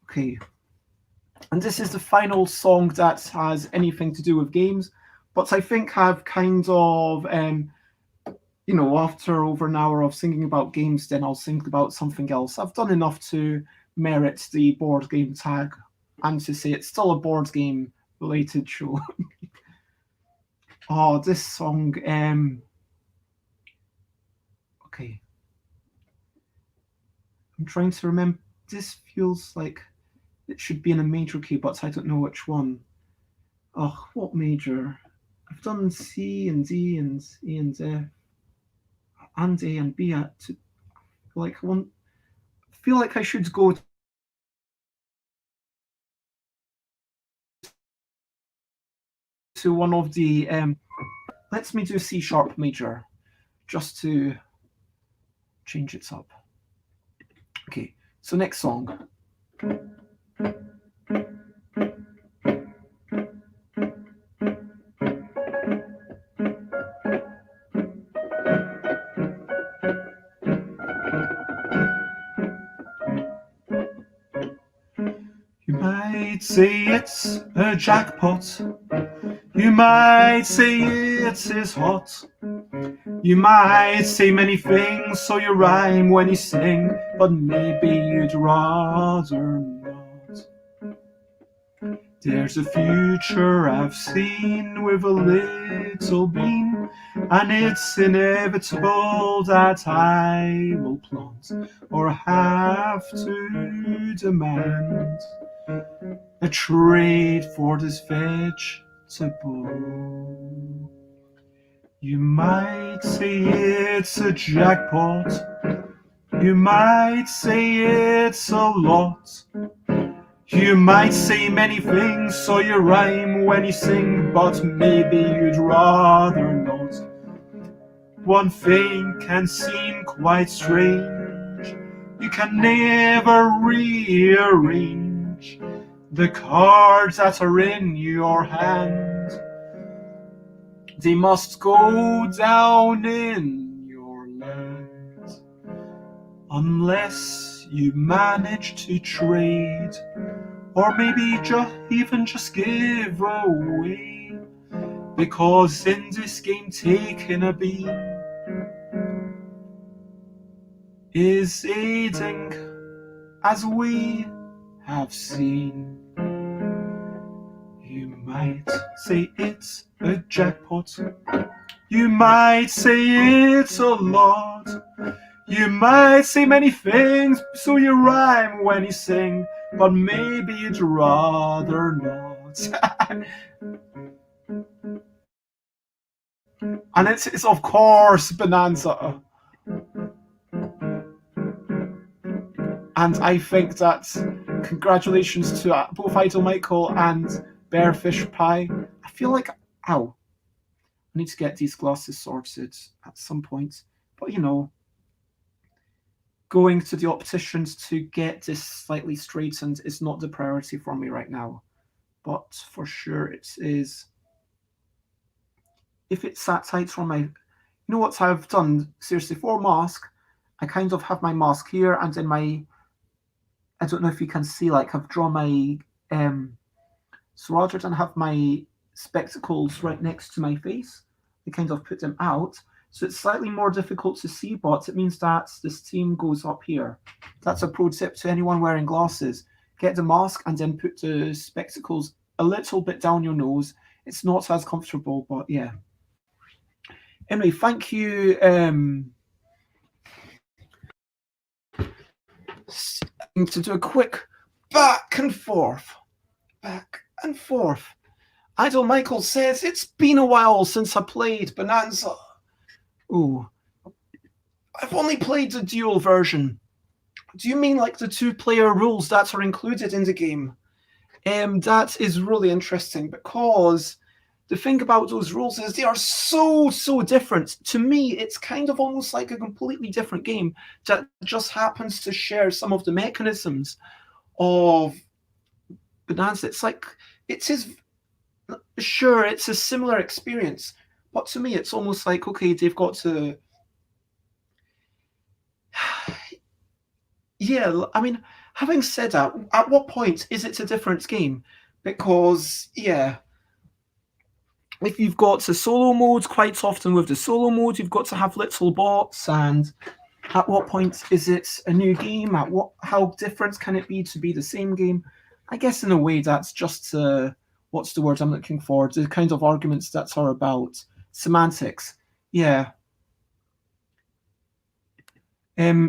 Okay. And this is the final song that has anything to do with games, but I think I've kind of, after over an hour of singing about games, then I'll sing about something else. I've done enough to merit the board game tag and to say it's still a board game related show. Oh, this song, okay. I'm trying to remember, this feels like it should be in a major key, but I don't know which one. Oh, what major? I've done C and D and E and F and A and B at like one. I feel like I should go to one of the. Let me do C sharp major, just to change it up. Okay, so next song. You might say it's a jackpot. You might say it is hot. You might say many things so you rhyme when you sing, but maybe you'd rather not. There's a future I've seen with a little bean, and it's inevitable that I will plant or have to demand a trade for this vegetable. You might say it's a jackpot, you might say it's a lot. You might say many things so you rhyme when you sing, but maybe you'd rather not. One thing can seem quite strange: you can never rearrange the cards that are in your hand. They must go down in your land unless you manage to trade, or maybe just give away. Because in this game, taking a bean is aiding, as we have seen. You might say it's a jackpot, you might say it's a lot, you might say many things so you rhyme when you sing, but maybe you'd rather not. And it's of course Bonanza. And I think that congratulations to both Idol Michael and Bearfish Pie. I feel like, ow, I need to get these glasses sorted at some point. But going to the opticians to get this slightly straightened is not the priority for me right now. But for sure it is. If it's sat tight on my, what I've done, seriously, for mask, I kind of have my mask here, and then I don't know if you can see, like, I've drawn my, so rather than have my spectacles right next to my face, I kind of put them out. So it's slightly more difficult to see, but it means that the steam goes up here. That's a pro tip to anyone wearing glasses. Get the mask and then put the spectacles a little bit down your nose. It's not as comfortable, but yeah. Anyway, thank you. To do a quick back and forth. Idol Michael says, it's been a while since I played Bonanza. Ooh. I've only played the dual version. Do you mean like the 2-player rules that are included in the game? That is really interesting, because the thing about those rules is they are so different. To me, it's kind of almost like a completely different game that just happens to share some of the mechanisms of Bonanza. It's like, it's a similar experience, but to me, it's almost like, okay, they've got to. Yeah, I mean, having said that, at what point is it a different game? Because, yeah, if you've got the solo mode, quite often with the solo mode, you've got to have little bots, and at what point is it a new game? How different can it be to be the same game? I guess in a way that's just, what's the word I'm looking for? The kind of arguments that are about semantics. Yeah.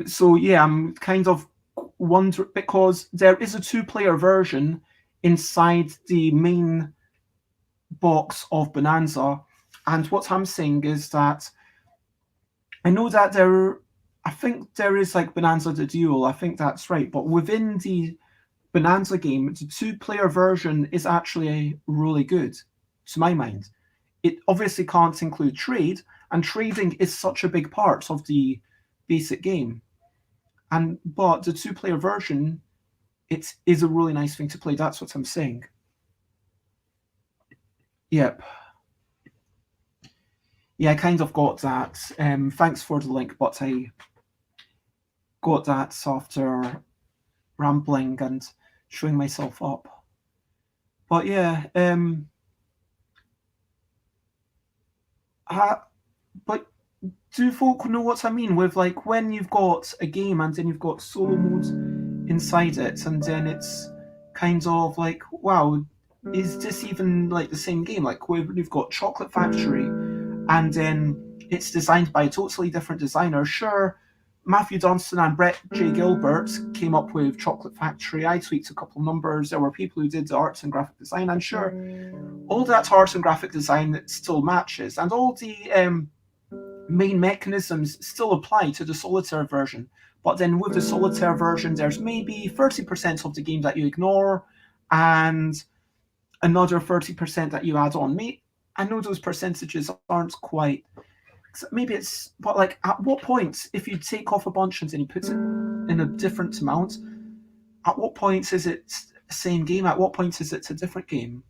So yeah, I'm kind of wondering, because there is a 2-player version inside the main box of Bonanza, and what I'm saying is that I know that I think there is like Bonanza the Duel, I think that's right, but within the Bonanza game, the 2-player version is actually really good, to my mind. It obviously can't include trade, and trading is such a big part of the basic game. But the 2-player version, it is a really nice thing to play. That's what I'm saying. Yep. Yeah, I kind of got that. Thanks for the link, but I got that after rambling and showing myself up. But yeah, but do folk know what I mean with, like, when you've got a game and then you've got solo mode inside it, and then it's kind of like, wow, is this even like the same game? Like we've got Chocolate Factory, and then it's designed by a totally different designer. Sure, Matthew Dunstan and Brett J. Gilbert came up with Chocolate Factory. I tweaked a couple numbers. There were people who did the arts and graphic design, and sure, all that art and graphic design still matches, and all the main mechanisms still apply to the solitaire version. But then with the solitaire version, there's maybe 30% of the game that you ignore, and another 30% that you add on. I know those percentages aren't quite. Maybe it's, but like, at what point, if you take off a bunch and then you put it in a different amount, at what point is it the same game? At what point is it a different game?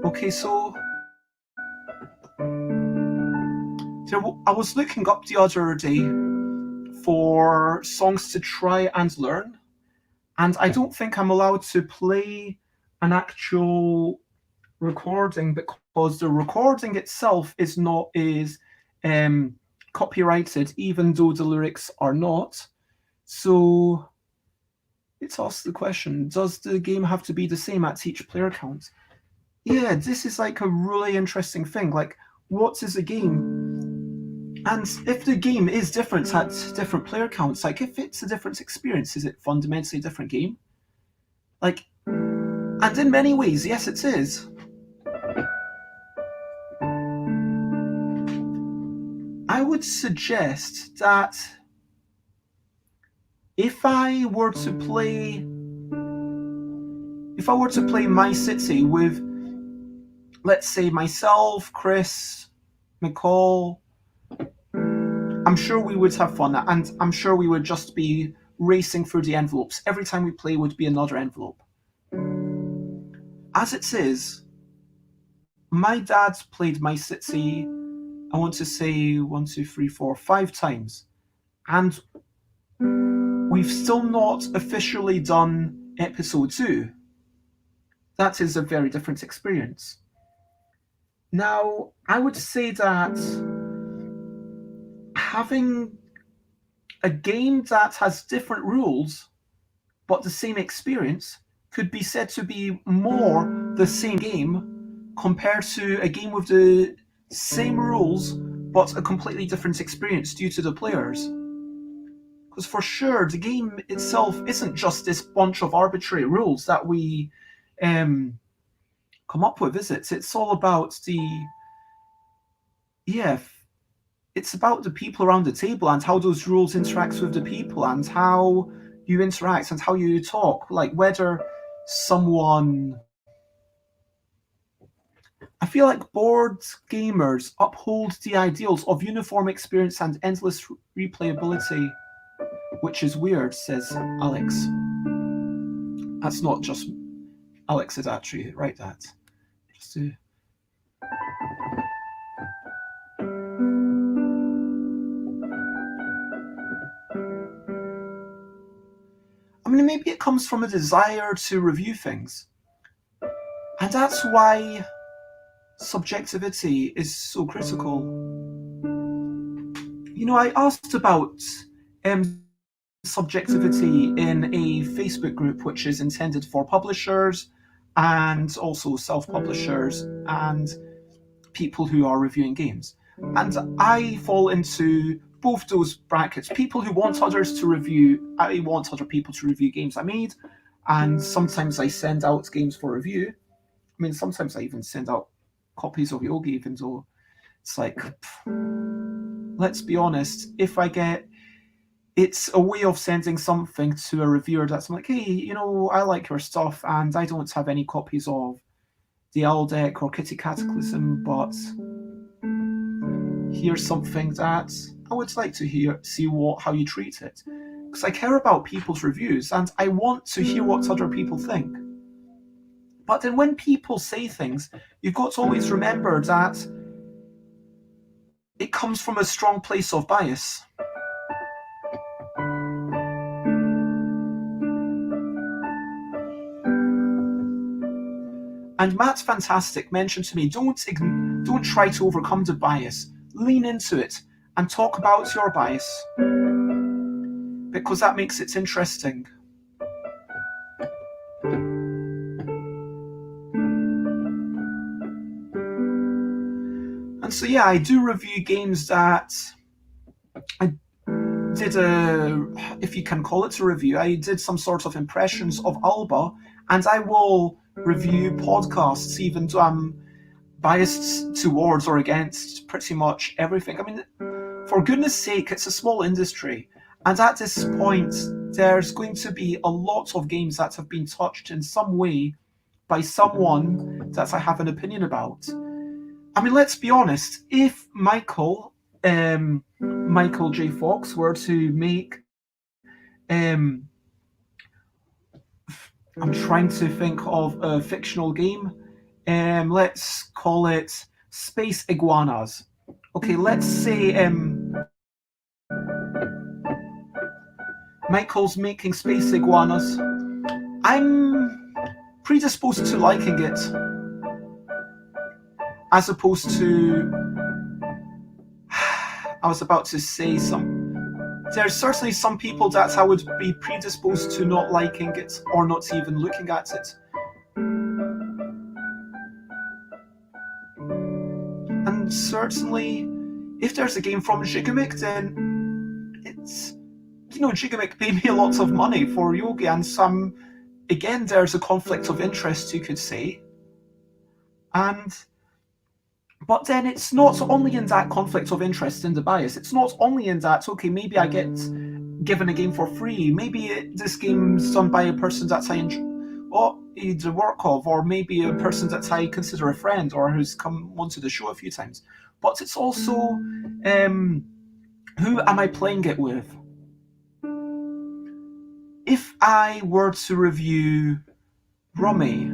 Okay, so I was looking up the other day for songs to try and learn, and I don't think I'm allowed to play an actual recording because the recording itself is copyrighted, even though the lyrics are not. So it asks the question: does the game have to be the same at each player count? Yeah, this is like a really interesting thing. Like, what is a game? And if the game is different at different player counts, like if it's a different experience, is it fundamentally a different game? Like, and in many ways, yes, it is. I would suggest that if I were to play My City with, let's say, myself, Chris, McCall, I'm sure we would have fun, and I'm sure we would just be racing through the envelopes. Every time we play would be another envelope. As it is, my dad played My City, I want to say 1, 2, 3, 4, 5 times. And we've still not officially done episode 2. That is a very different experience. Now, I would say that having a game that has different rules but the same experience could be said to be more the same game compared to a game with the same rules but a completely different experience due to the players. Because for sure, the game itself isn't just this bunch of arbitrary rules that we come up with, is it? It's all about it's about the people around the table and how those rules interact with the people and how you interact and how you talk. Like whether someone. I feel like board gamers uphold the ideals of uniform experience and endless replayability, which is weird, says Alex. That's not just Alex did actually write that. Just to. I mean, maybe it comes from a desire to review things. And that's why subjectivity is so critical. You know, I asked about subjectivity in a Facebook group which is intended for publishers and also self-publishers and people who are reviewing games. And I fall into both those brackets. People who want others to review, I want other people to review games I made, and sometimes I send out games for review. I mean, sometimes I even send out copies of Yogi, even though it's like, let's be honest, if I get, it's a way of sending something to a reviewer that's like, hey, you know, I like your stuff and I don't have any copies of the Owl Deck or Kitty Cataclysm, but here's something that I would like to see how you treat it. Because I care about people's reviews and I want to hear what other people think. But then when people say things, you've got to always remember that it comes from a strong place of bias. And Matt's Fantastic mentioned to me, don't try to overcome the bias. Lean into it and talk about your bias, because that makes it interesting. And so yeah, I do review games that I did if you can call it a review, I did some sort of impressions of Alba, and I will review podcasts even though I'm biased towards or against pretty much everything. I mean, for goodness sake, it's a small industry, and at this point, there's going to be a lot of games that have been touched in some way by someone that I have an opinion about. I mean, let's be honest, if Michael J. Fox were to make I'm trying to think of a fictional game. Let's call it Space Iguanas. Okay, let's say Michael's making Space Iguanas. I'm predisposed to liking it, as opposed to I was about to say there's certainly some people that I would be predisposed to not liking it or not even looking at it. And certainly, if there's a game from Gigamic, then it's, Gigamic paid me a lot of money for Yogi, and again, there's a conflict of interest, you could say. But then it's not only in that conflict of interest in the bias. It's not only in that, okay, maybe I get given a game for free. Maybe this game's done by a person that I enjoy the work of, or maybe a person that I consider a friend or who's come onto the show a few times. But it's also, who am I playing it with? If I were to review Rummy,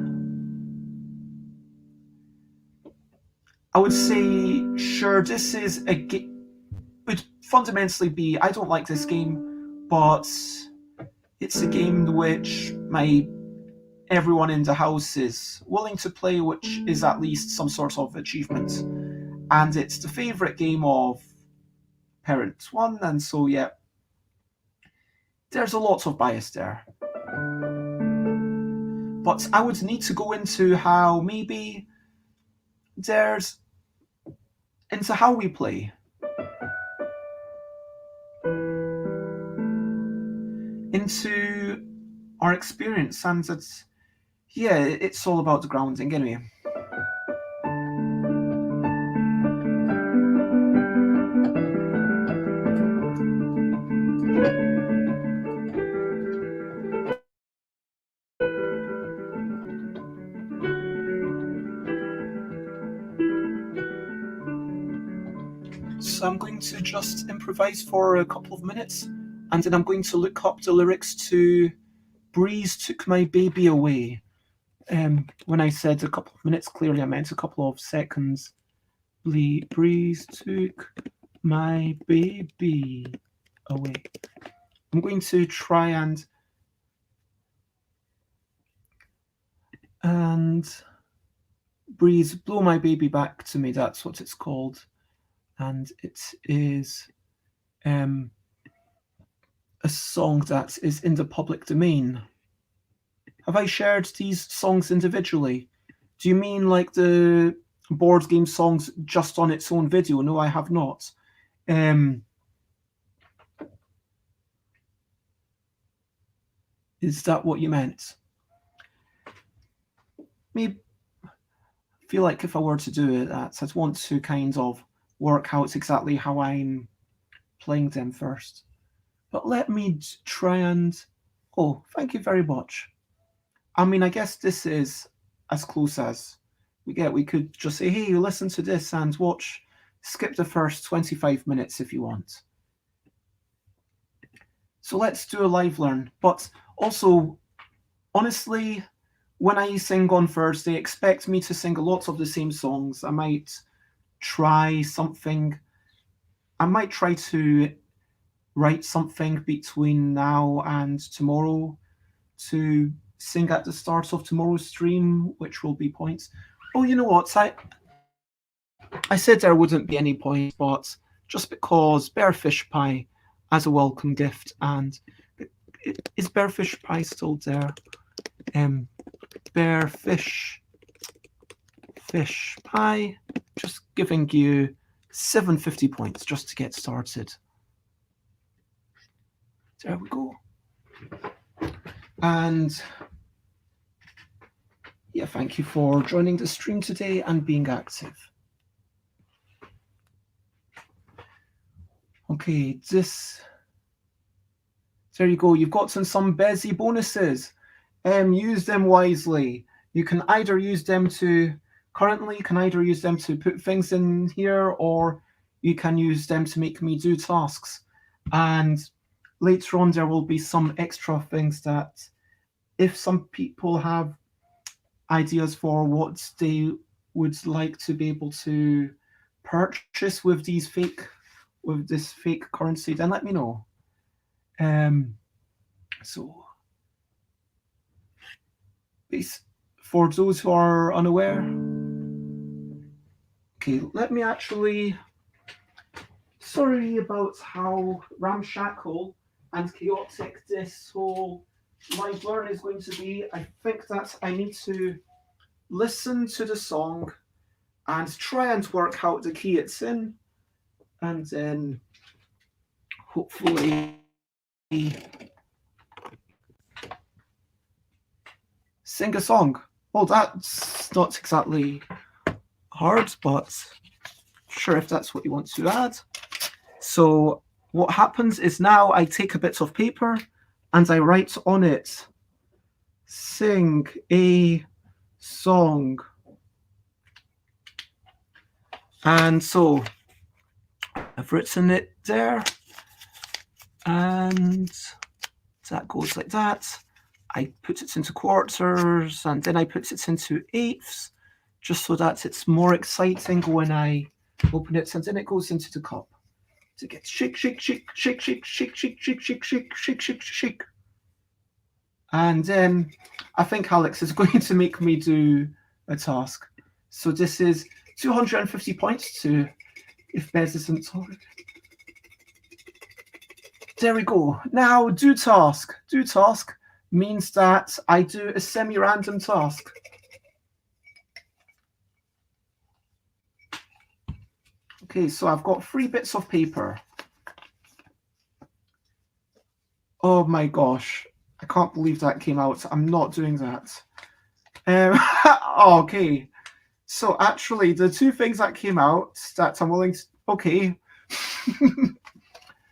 I would say, sure, this is a game. Would fundamentally be, I don't like this game, but it's a game which everyone in the house is willing to play, which is at least some sort of achievement. And it's the favourite game of Parent 1, and so yeah, there's a lot of bias there. But I would need to go into how maybe into how we play. Into our experience, and it's all about the grounding anyway. So I'm going to just improvise for a couple of minutes, and then I'm going to look up the lyrics to Breeze Took My Baby Away. When I said a couple of minutes, clearly I meant a couple of seconds. Breeze took my baby away. I'm going to try and Breeze, blow my baby back to me. That's what it's called. And it is a song that is in the public domain. Have I shared these songs individually? Do you mean like the board game songs just on its own video? No, I have not. Is that what you meant? Maybe I feel like if I were to do it, I'd want to kind of work out exactly how I'm playing them first. But let me try and... Oh, thank you very much. I mean, I guess this is as close as we get. We could just say, hey, listen to this and skip the first 25 minutes if you want. So let's do a live learn. But also, honestly, when I sing on Thursday, expect me to sing a lot of the same songs. I might try something I might try to write something between now and tomorrow to sing at the start of tomorrow's stream, which will be points. Oh, you know what? I said there wouldn't be any points, but just because Bearfish Pie as a welcome gift, and is Bearfish Pie still there? Bearfish Pie, just giving you 750 points just to get started. There we go. And yeah, thank you for joining the stream today and being active. Okay, there you go. You've got some busy bonuses. Use them wisely. You can either use them to put things in here, or you can use them to make me do tasks. And later on, there will be some extra things that, if some people have ideas for what they would like to be able to purchase with this fake currency, then let me know. So for those who are unaware, okay, let me actually, sorry about how ramshackle and chaotic this whole live learn is going to be. I think that I need to listen to the song and try and work out the key it's in, and then hopefully sing a song. Well, that's not exactly hard, but sure, if that's what you want to add. So what happens is now I take a bit of paper and I write on it, sing a song. And so I've written it there, and that goes like that. I put it into quarters, and then I put it into eighths, just so that it's more exciting when I open it, and then it goes into the cup. To get shake, shake, shake, shake, shake, shake, shake, shake, shake, shake, shake, shake, shake. And then I think Alex is going to make me do a task. So this is 250 points to, if Bez isn't sorry. There we go. Now do task. Do task means that I do a semi-random task. Okay, so I've got 3 bits of paper. Oh my gosh, I can't believe that came out. I'm not doing that. Okay, so actually the 2 things that came out that I'm willing to, okay.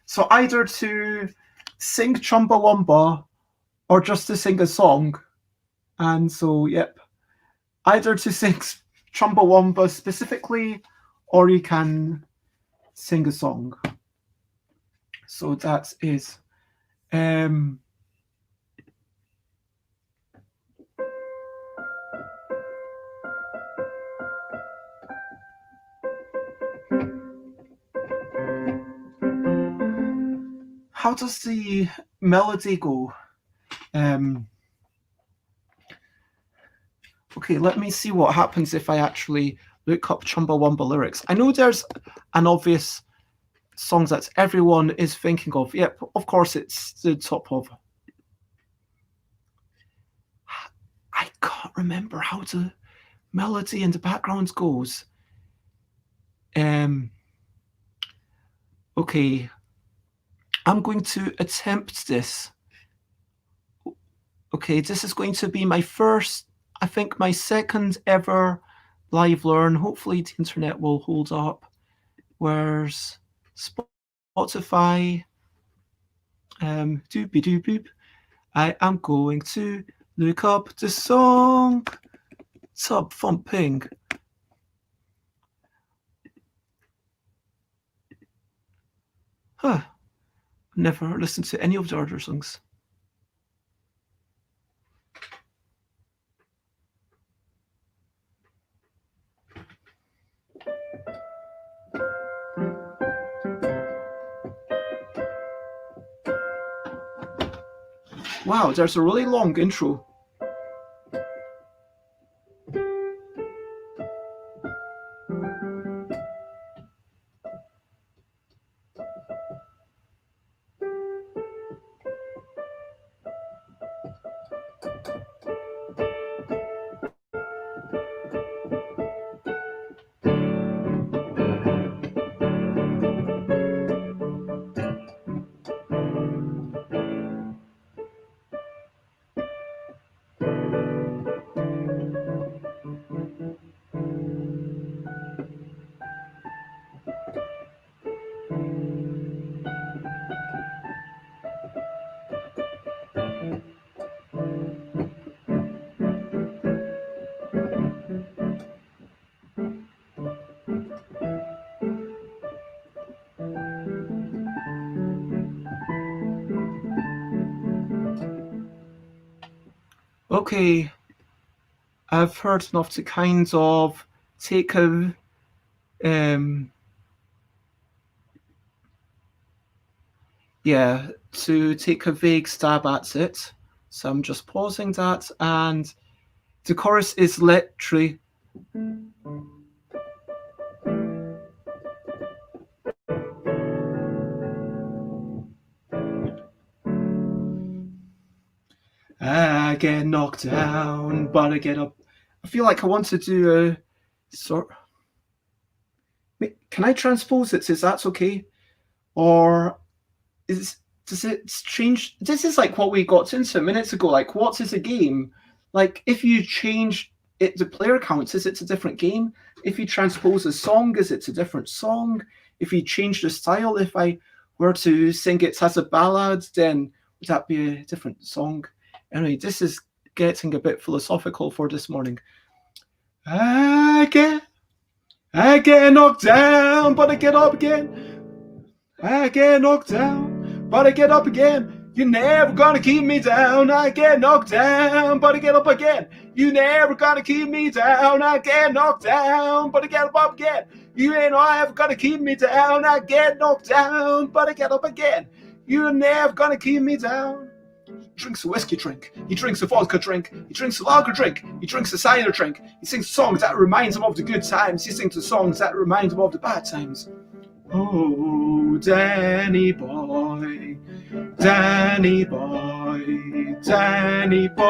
So either to sing Chumbawamba or just to sing a song. And so, yep, either to sing Chumbawamba specifically, or you can sing a song. So that is how does the melody go? Okay, let me see what happens if I actually look up Chumbawamba lyrics. I know there's an obvious song that everyone is thinking of. Yep, of course it's the top of. I can't remember how the melody in the background goes. Okay, I'm going to attempt this. Okay, this is going to be my first, I think my second ever live learn. Hopefully the internet will hold up. Where's Spotify? Doopy doop boop. I am going to look up the song. Tub thumping. Huh. Never listened to any of the other songs. Wow, there's a really long intro. Okay, I've heard enough to kind of take a to take a vague stab at it. So I'm just pausing that, and the chorus is literally I get knocked down, but I get up. I feel like I want to do a sort. Can I transpose it? Is that okay? Or does it change? This is like what we got into minutes ago. Like, what is a game? Like, if you change it, the player counts, is it a different game? If you transpose a song, is it a different song? If you change the style, if I were to sing it as a ballad, then would that be a different song? Anyway, this is getting a bit philosophical for this morning. I get knocked down, but I get up again. I get knocked down, but I get up again. You're never gonna keep me down. I get knocked down, but I get up again. You never gonna keep me down. I get knocked down, but I get up again. You ain't ever gonna keep me down. I get knocked down, but I get up again. You're never gonna keep me down. He drinks a whiskey drink, he drinks a vodka drink, he drinks a lager drink, he drinks a cider drink, he sings songs that reminds him of the good times, he sings the songs that remind him of the bad times. Oh, Danny boy, Danny boy, Danny boy,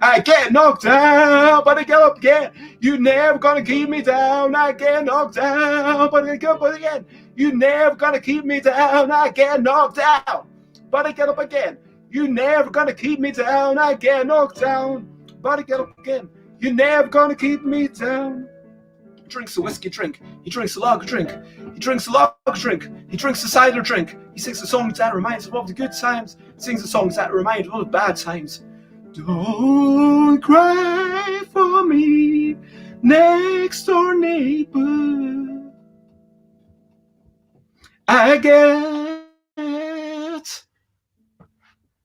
I get knocked down, but I get up again. You never gonna keep me down. I get knocked down, but I get up again. You never gonna keep me down. I get knocked down, but I get up again. You never gonna keep me down. I get knocked down, but I get up again. You never gonna keep me down. He drinks a whiskey drink, he drinks a lager drink, he drinks a lager drink, he drinks a cider drink, he sings the songs that reminds him of the good times, he sings the songs that remind him of the bad times. Don't cry for me, next door neighbor. I get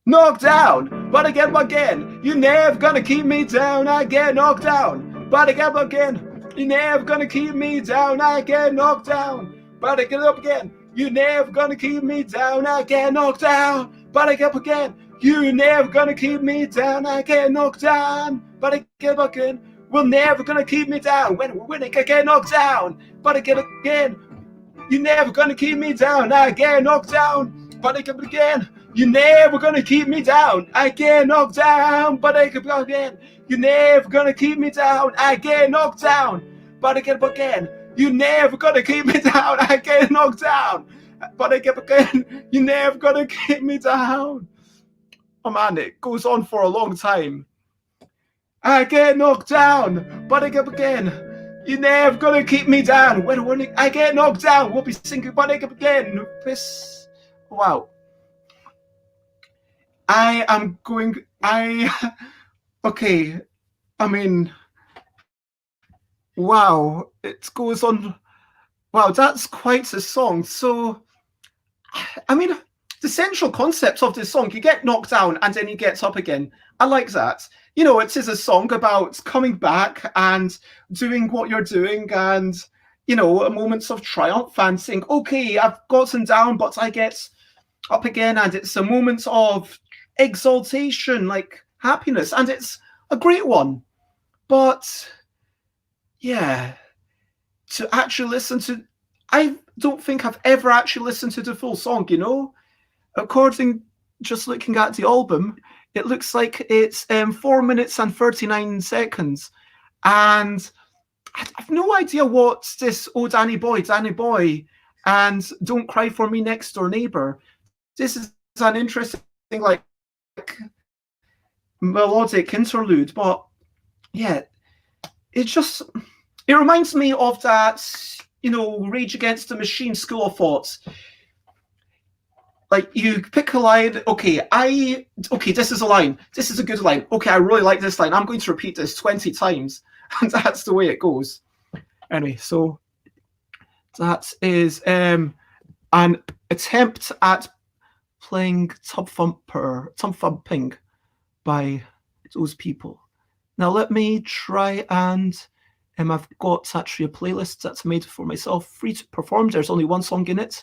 knocked down, but I get up again. You're never gonna keep me down. I get knocked down, but I get up again. You're never gonna keep me down. I get knocked down, but I get up again. You're never gonna keep me down. I get knocked down, but I get up again. You're never gonna keep me down. I get knocked down, but I get up again. We're never gonna keep me down. When we're winning, I get knocked down, but I get up again. You're never gonna keep me down. I get knocked down, but I get up again. You're never gonna keep me down. I get knocked down, but I get up again. You're never gonna keep me down. I get knocked down, but I get up again. You're never gonna keep me down. I get knocked down, but I get up again. You're never gonna keep me down. Oh man, it goes on for a long time. I get knocked down, but I get up again. You're never gonna keep me down. When I get knocked down, we'll be singing, but I get up again. Wow. Okay, I mean, wow, it goes on. Wow, that's quite a song. So, I mean, the central concept of this song, you get knocked down and then you get up again. I like that. You know, it is a song about coming back and doing what you're doing and, you know, moments of triumph and saying, okay, I've gotten down, but I get up again. And it's a moment of exaltation, like happiness, and it's a great one. But yeah, to actually listen to, I don't think I've ever actually listened to the full song, you know? According, just looking at the album, it looks like it's 4 minutes and 39 seconds. And I've no idea what this Oh Danny Boy, and Don't Cry for Me Next Door Neighbor. This is an interesting, like, melodic interlude, but yeah, it reminds me of that, Rage Against the Machine School of Thought. Like, you pick a line, okay, this is a line, this is a good line, okay, I really like this line, I'm going to repeat this 20 times, and that's the way it goes. Anyway, so that is an attempt at playing tub thumping by those people. Now let me try and I've got actually a playlist that's made for myself, free to perform. There's only one song in it.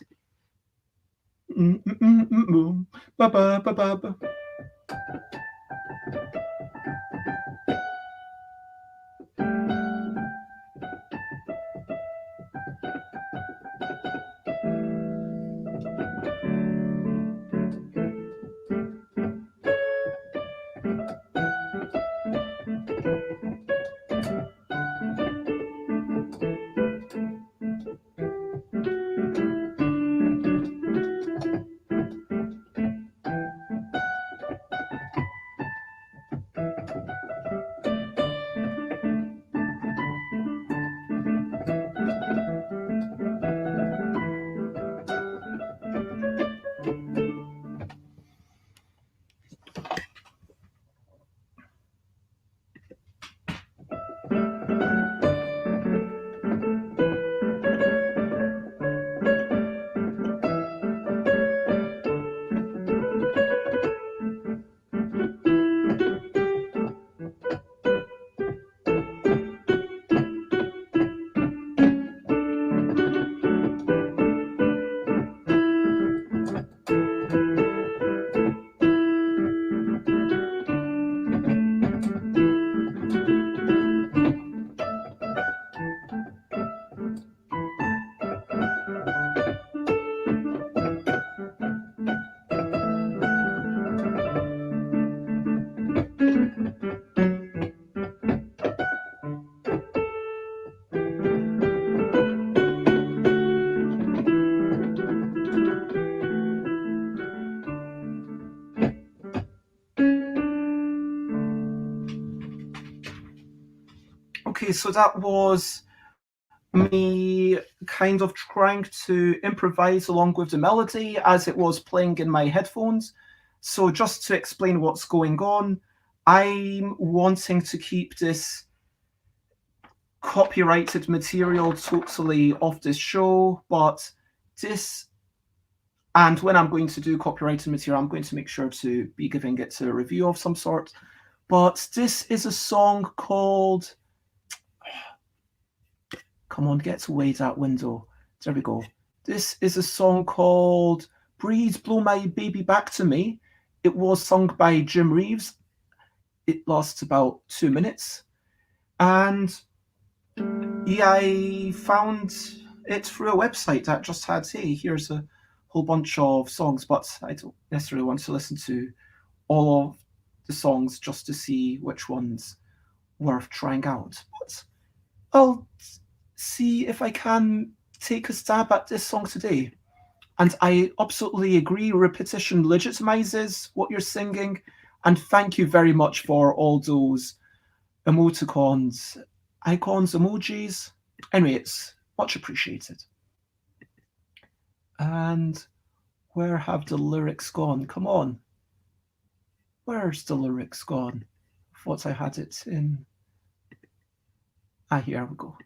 Okay, so that was me kind of trying to improvise along with the melody as it was playing in my headphones. So just to explain what's going on, I'm wanting to keep this copyrighted material totally off this show, but and when I'm going to do copyrighted material, I'm going to make sure to be giving it a review of some sort. But this is a song called, come on, get away that window. There we go. This is a song called Breeze Blow My Baby Back to Me. It was sung by Jim Reeves. It lasts about 2 minutes. And yeah, I found it through a website that just had, hey, here's a whole bunch of songs, but I don't necessarily want to listen to all of the songs just to see which one's worth trying out. But I'll see if I can take a stab at this song today. And I absolutely agree, repetition legitimizes what you're singing. And thank you very much for all those emoticons, icons, emojis. Anyway, it's much appreciated. And where have the lyrics gone? Come on. Where's the lyrics gone? I thought I had it in. Here we go.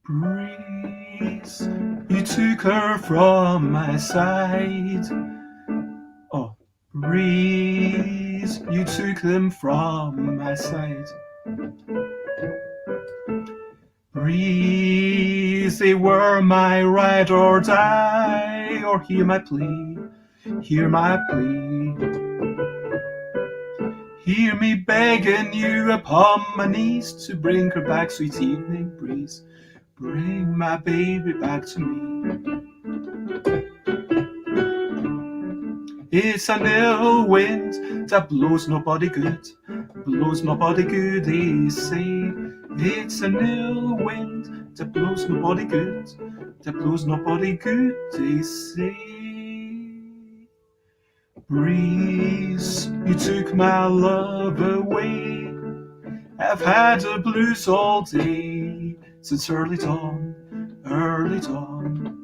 Breeze, you took her from my side. Oh, breeze, you took them from my side. Breeze, they were my ride or die, or hear my plea, hear my plea. Hear me begging you upon my knees to bring her back, sweet evening breeze. Bring my baby back to me. It's an ill wind that blows nobody good, blows nobody good, they say. It's an ill wind that blows nobody good, that blows nobody good, they say. Breeze, you took my love away. I've had the blues all day, since early dawn, early dawn.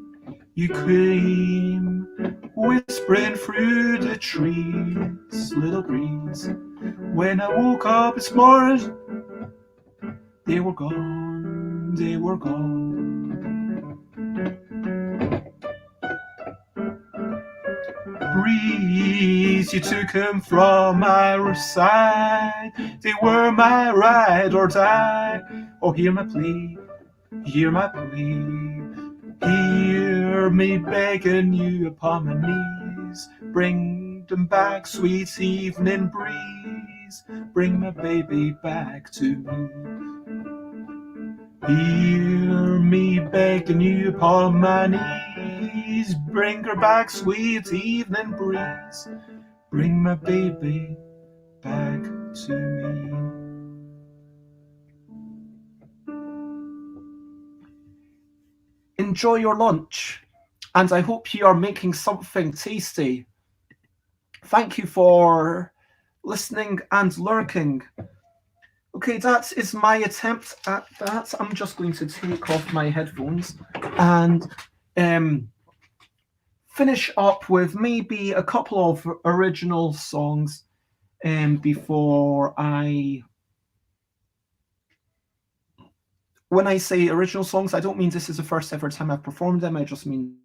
You came whispering through the trees, little breeze. When I woke up this morning, they were gone, they were gone. Breeze, you took them from my side. They were my ride or die. Oh, hear my plea, hear my plea. Hear me begging you upon my knees. Bring them back, sweet evening breeze. Bring my baby back to me. Hear me begging you upon my knees. Bring her back, sweet evening breeze. Bring my baby back to me. Enjoy your lunch, and I hope you are making something tasty. Thank you for listening and lurking. Okay, that is my attempt at that. I'm just going to take off my headphones and finish up with maybe a couple of original songs before I... When I say original songs, I don't mean this is the first ever time I've performed them. I just mean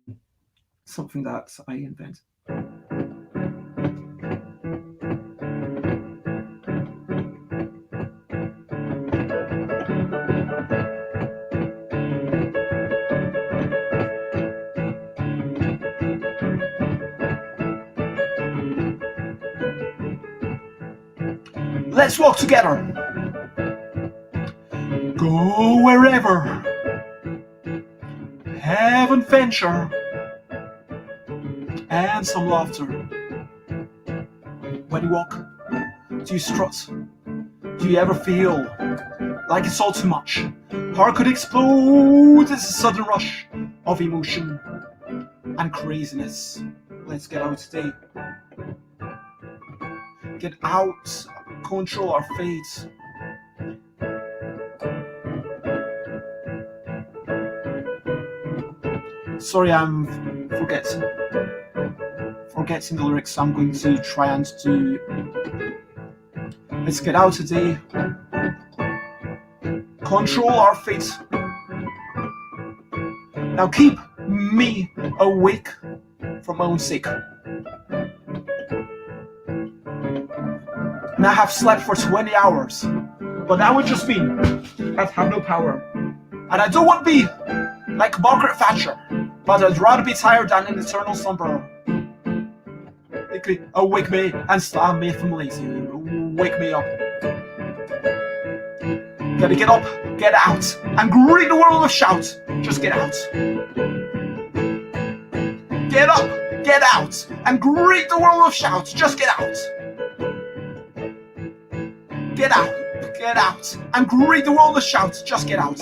something that I invent. Let's walk together. Go wherever, have an adventure, and some laughter. When you walk, do you strut? Do you ever feel like it's all too much? Heart could explode. It's a sudden rush of emotion and craziness. Let's get out today. Get out, control our fate. Sorry, I'm forgetting the lyrics. I'm going to try and do. Let's get out today. Control our fate. Now keep me awake for my own sake. And I have slept for 20 hours, but that would just mean I'd have no power. And I don't want to be like Margaret Thatcher, but I'd rather be tired than in eternal slumber. Awake me and stop me from lazy. Wake me up. Gotta get up, get out, and greet the world with a shout. Just get out. Get up, get out, and greet the world with a shout. Just get out. Get out, and greet the world with a shout. Just get out.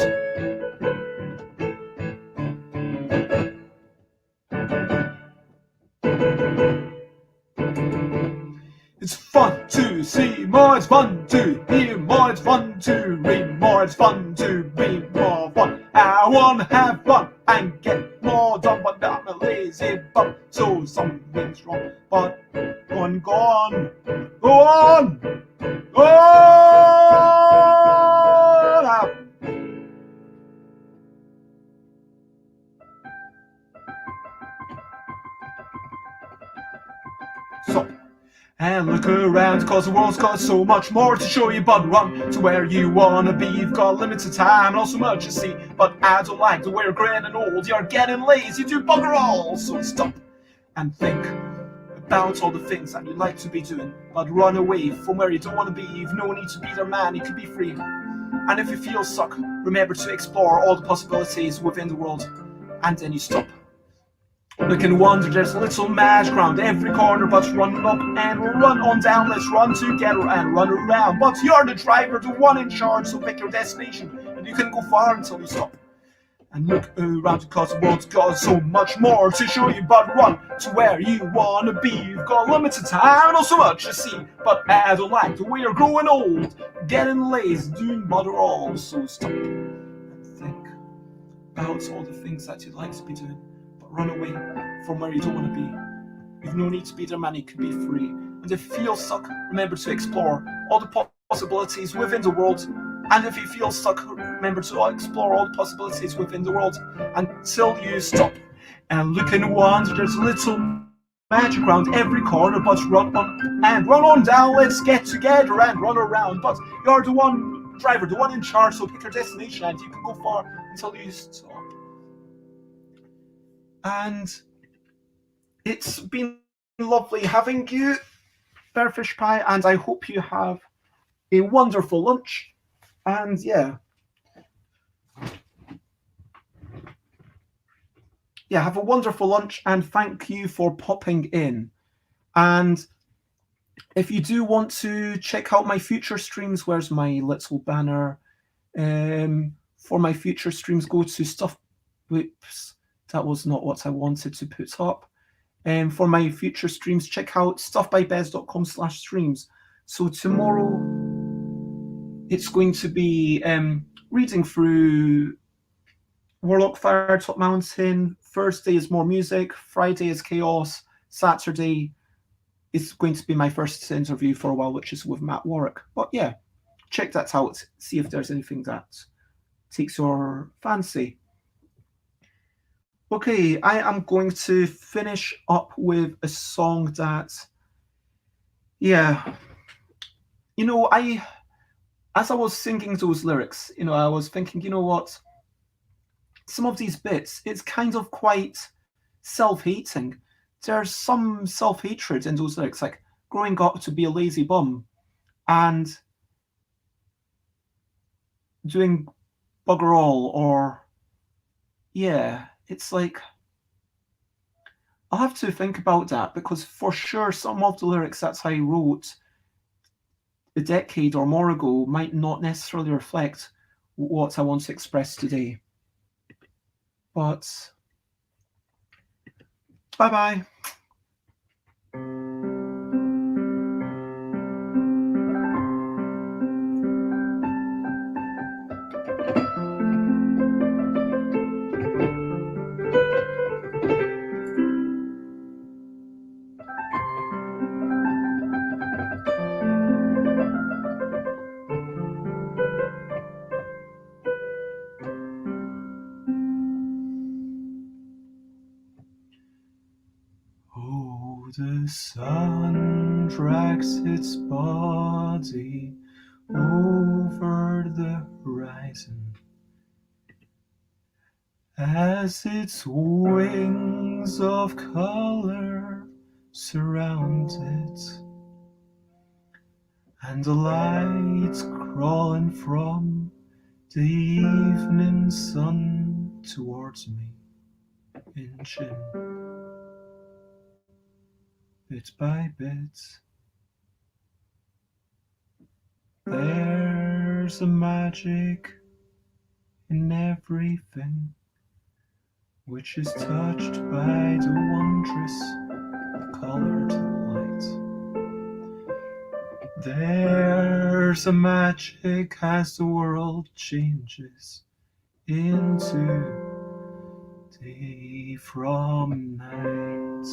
It's fun to see more, it's fun to hear more, it's fun to read more, it's fun to be more fun. I wanna have fun and get more done, but I'm a lazy bum, so something's wrong. But go on, go on, go on, go on. So, and look around, cause the world's got so much more to show you, but run to where you wanna be. You've got limited time and not so much to see, but I don't like the way you're grand and old. You're getting lazy, do bugger all, so stop and think about all the things that you'd like to be doing, but run away from where you don't want to be. You've no need to be their man, you can be free. And if you feel stuck, remember to explore all the possibilities within the world, and then you stop. Look and wonder, there's a little magic around every corner, but run up and run on down. Let's run together and run around. But you're the driver, the one in charge, so pick your destination, and you can go far until you stop. And look around because the world's got so much more to show you, but run to where you wanna be. You've got limited time, not so much to see, but I don't like the way you're growing old, getting lazy, doing bother all. So stop and think about all the things that you'd like to be doing, but run away from where you don't want to be. You've no need to be their man, you can be free. And if you feel stuck, remember to explore all the possibilities within the world. And if you feel stuck, remember to explore all the possibilities within the world until you stop. And look and wonder, there's a little magic around every corner, but run on and run on down. Let's get together and run around. But you're the one driver, the one in charge, so pick your destination and you can go far until you stop. And it's been lovely having you, Bearfish Pie, and I hope you have a wonderful lunch. And yeah, have a wonderful lunch, and thank you for popping in. And if you do want to check out my future streams, where's my little banner for my future streams? Go to stuff. Whoops, that was not what I wanted to put up. For my future streams, check out stuffbybez.com/streams. So tomorrow it's going to be reading through Warlock Fire Top Mountain. Thursday is more music. Friday is chaos. Saturday is going to be my first interview for a while, which is with Matt Warwick. But yeah, check that out. See if there's anything that takes your fancy. Okay, I am going to finish up with a song that, as I was singing those lyrics, I was thinking, you know what? Some of these bits, it's kind of quite self-hating. There's some self-hatred in those lyrics, like growing up to be a lazy bum and doing bugger all, or it's like, I'll have to think about that, because for sure some of the lyrics that I wrote a decade or more ago might not necessarily reflect what I want to express today. But bye-bye. The sun drags its body over the horizon as its wings of color surround it, and the light crawling from the evening sun towards me, inching bit by bit. There's a magic in everything which is touched by the wondrous colored light. There's a magic as the world changes into day from night.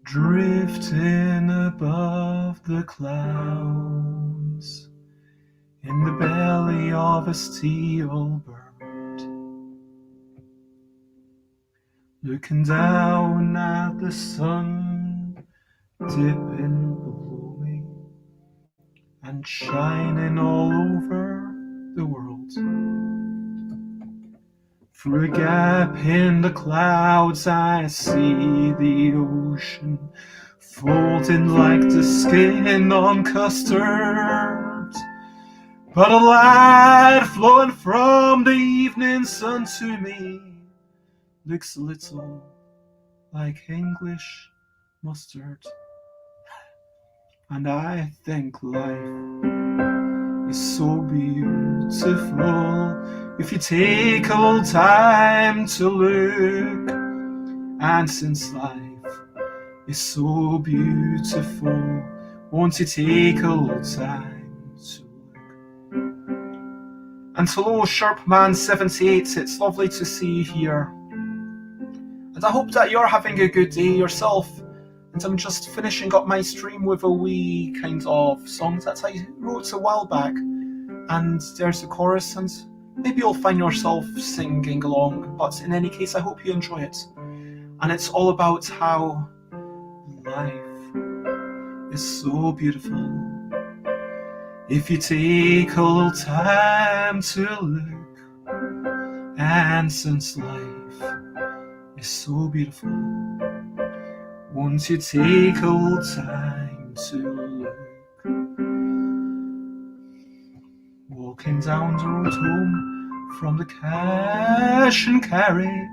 drifting above the clouds in the belly of a steel bird, looking down at the sun dipping below me and shining all over the world. Through a gap in the clouds I see the ocean folding like the skin on custard, but a light flowing from the evening sun to me looks a little like English mustard. And I think life is so beautiful if you take a little time to look. And since life is so beautiful, won't you take a little time to look? And hello, Sharpman78, it's lovely to see you here. And I hope that you're having a good day yourself. And I'm just finishing up my stream with a wee kind of song that I wrote a while back. And there's a chorus, and maybe you'll find yourself singing along. But in any case, I hope you enjoy it. And it's all about how life is so beautiful if you take a little time to look. And since life is so beautiful, won't you take a little time to look? Walking down the road home from the cash and carry,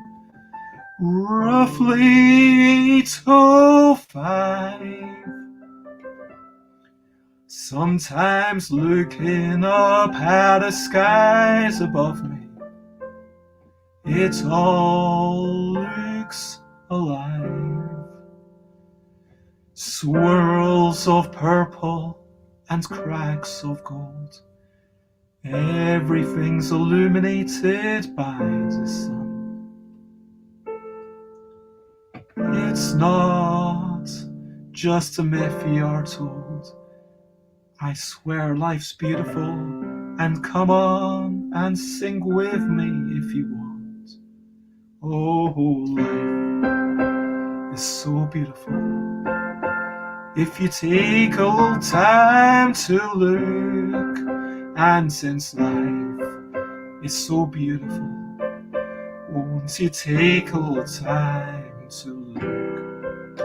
roughly 8:05. Sometimes looking up at the skies above me, it all looks alive. Swirls of purple and cracks of gold, everything's illuminated by the sun. It's not just a myth you're told. I swear life's beautiful, and come on and sing with me if you want. Oh, life is so beautiful if you take a little time to look. And since life is so beautiful, won't you take a little time to look?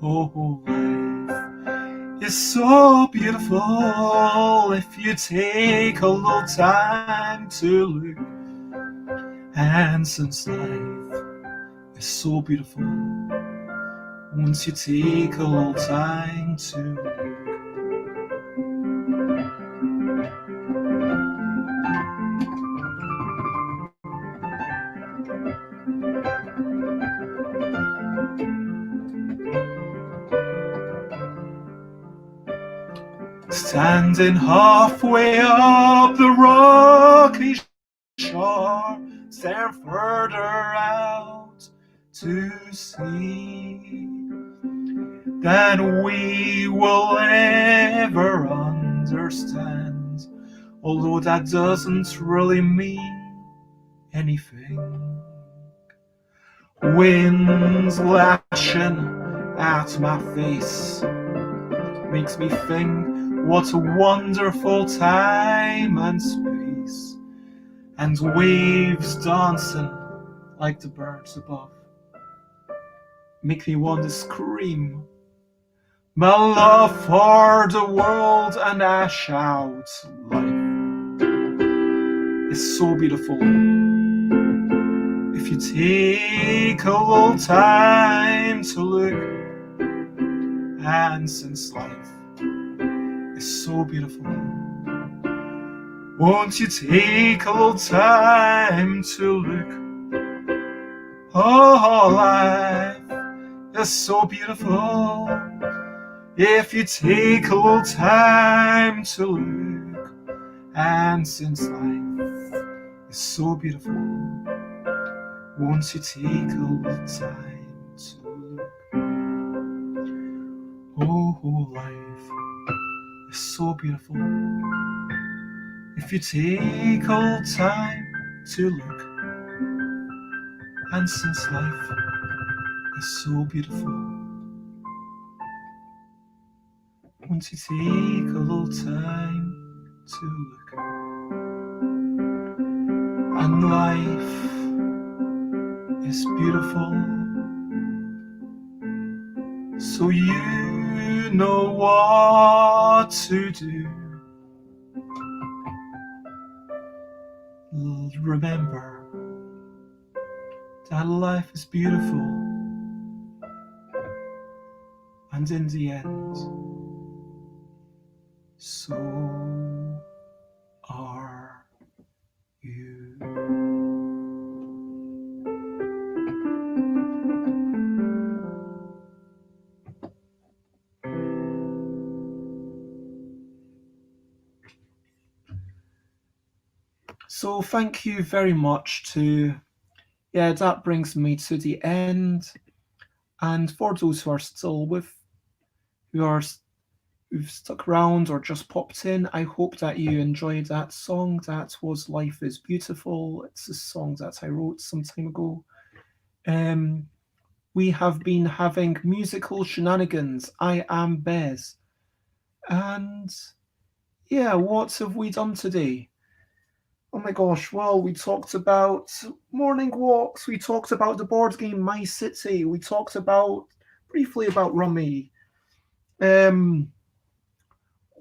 Oh, life is so beautiful if you take a little time to look. And since life is so beautiful, won't you take a little time to look? Standing halfway up the rocky shore, staring further out to sea than we will ever understand, although that doesn't really mean anything. Winds lashing at my face makes me think what a wonderful time and space, and waves dancing like the birds above make me want to scream my love for the world, and I shout, life is so beautiful if you take a little time to look. And since life is so beautiful, won't you take a little time to look? Oh, life is so beautiful if you take a little time to look. And since life is so beautiful, won't you take a little time to look? Oh, life is so beautiful if you take a little time to look. And since life is so beautiful, won't you take a little time to look? And life is beautiful, so you know what to do. Remember that life is beautiful, and in the end, so are you. So thank you very much that brings me to the end. And for those who are still who've stuck around or just popped in, I hope that you enjoyed that song. That was Life is Beautiful. It's a song that I wrote some time ago. We have been having musical shenanigans. I am Bez. And yeah, what have we done today? Oh my gosh, well, we talked about morning walks, we talked about the board game My City, we talked briefly about Rummy.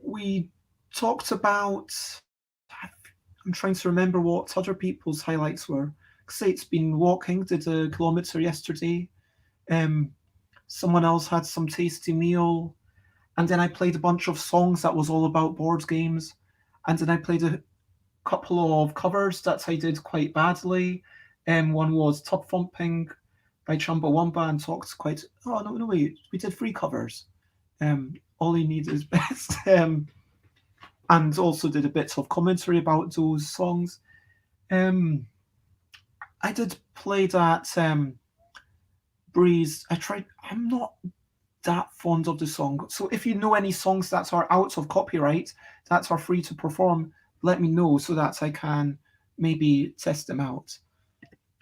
We talked about, I'm trying to remember what other people's highlights were. Kate's been walking, did a kilometre yesterday. Someone else had some tasty meal. And then I played a bunch of songs that was all about board games. And then I played a couple of covers that I did quite badly. One was Tub Thumping by Chumbawamba and talked quite. Oh no, wait, we did 3 covers. All You Need Is Best, and also did a bit of commentary about those songs. I did play that Breeze. I'm not that fond of the song, so if you know any songs that are out of copyright that are free to perform, let me know so that I can maybe test them out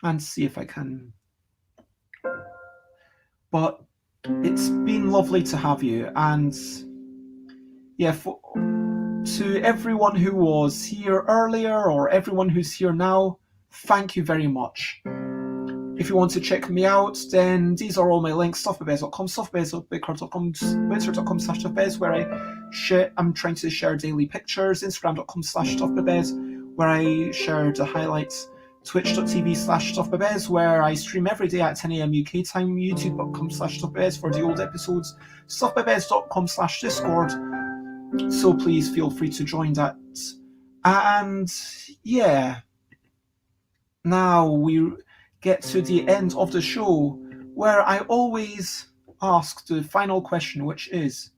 and see if I can. But it's been lovely to have you, and yeah, to everyone who was here earlier or everyone who's here now, thank you very much. If you want to check me out, then these are all my links: stuffbybez.com, stuffbybez.bigcard.com, twitter.com/stuffbybez, where I'm trying to share daily pictures, instagram.com/stuffbybez, where I share the highlights, twitch.tv/stuffbybez, where I stream every day at 10 a.m. UK time, youtube.com/stuffbybez for the old episodes, stuffbybez.com/discord, so please feel free to join that. And yeah, now we get to the end of the show, where I always ask the final question, which is,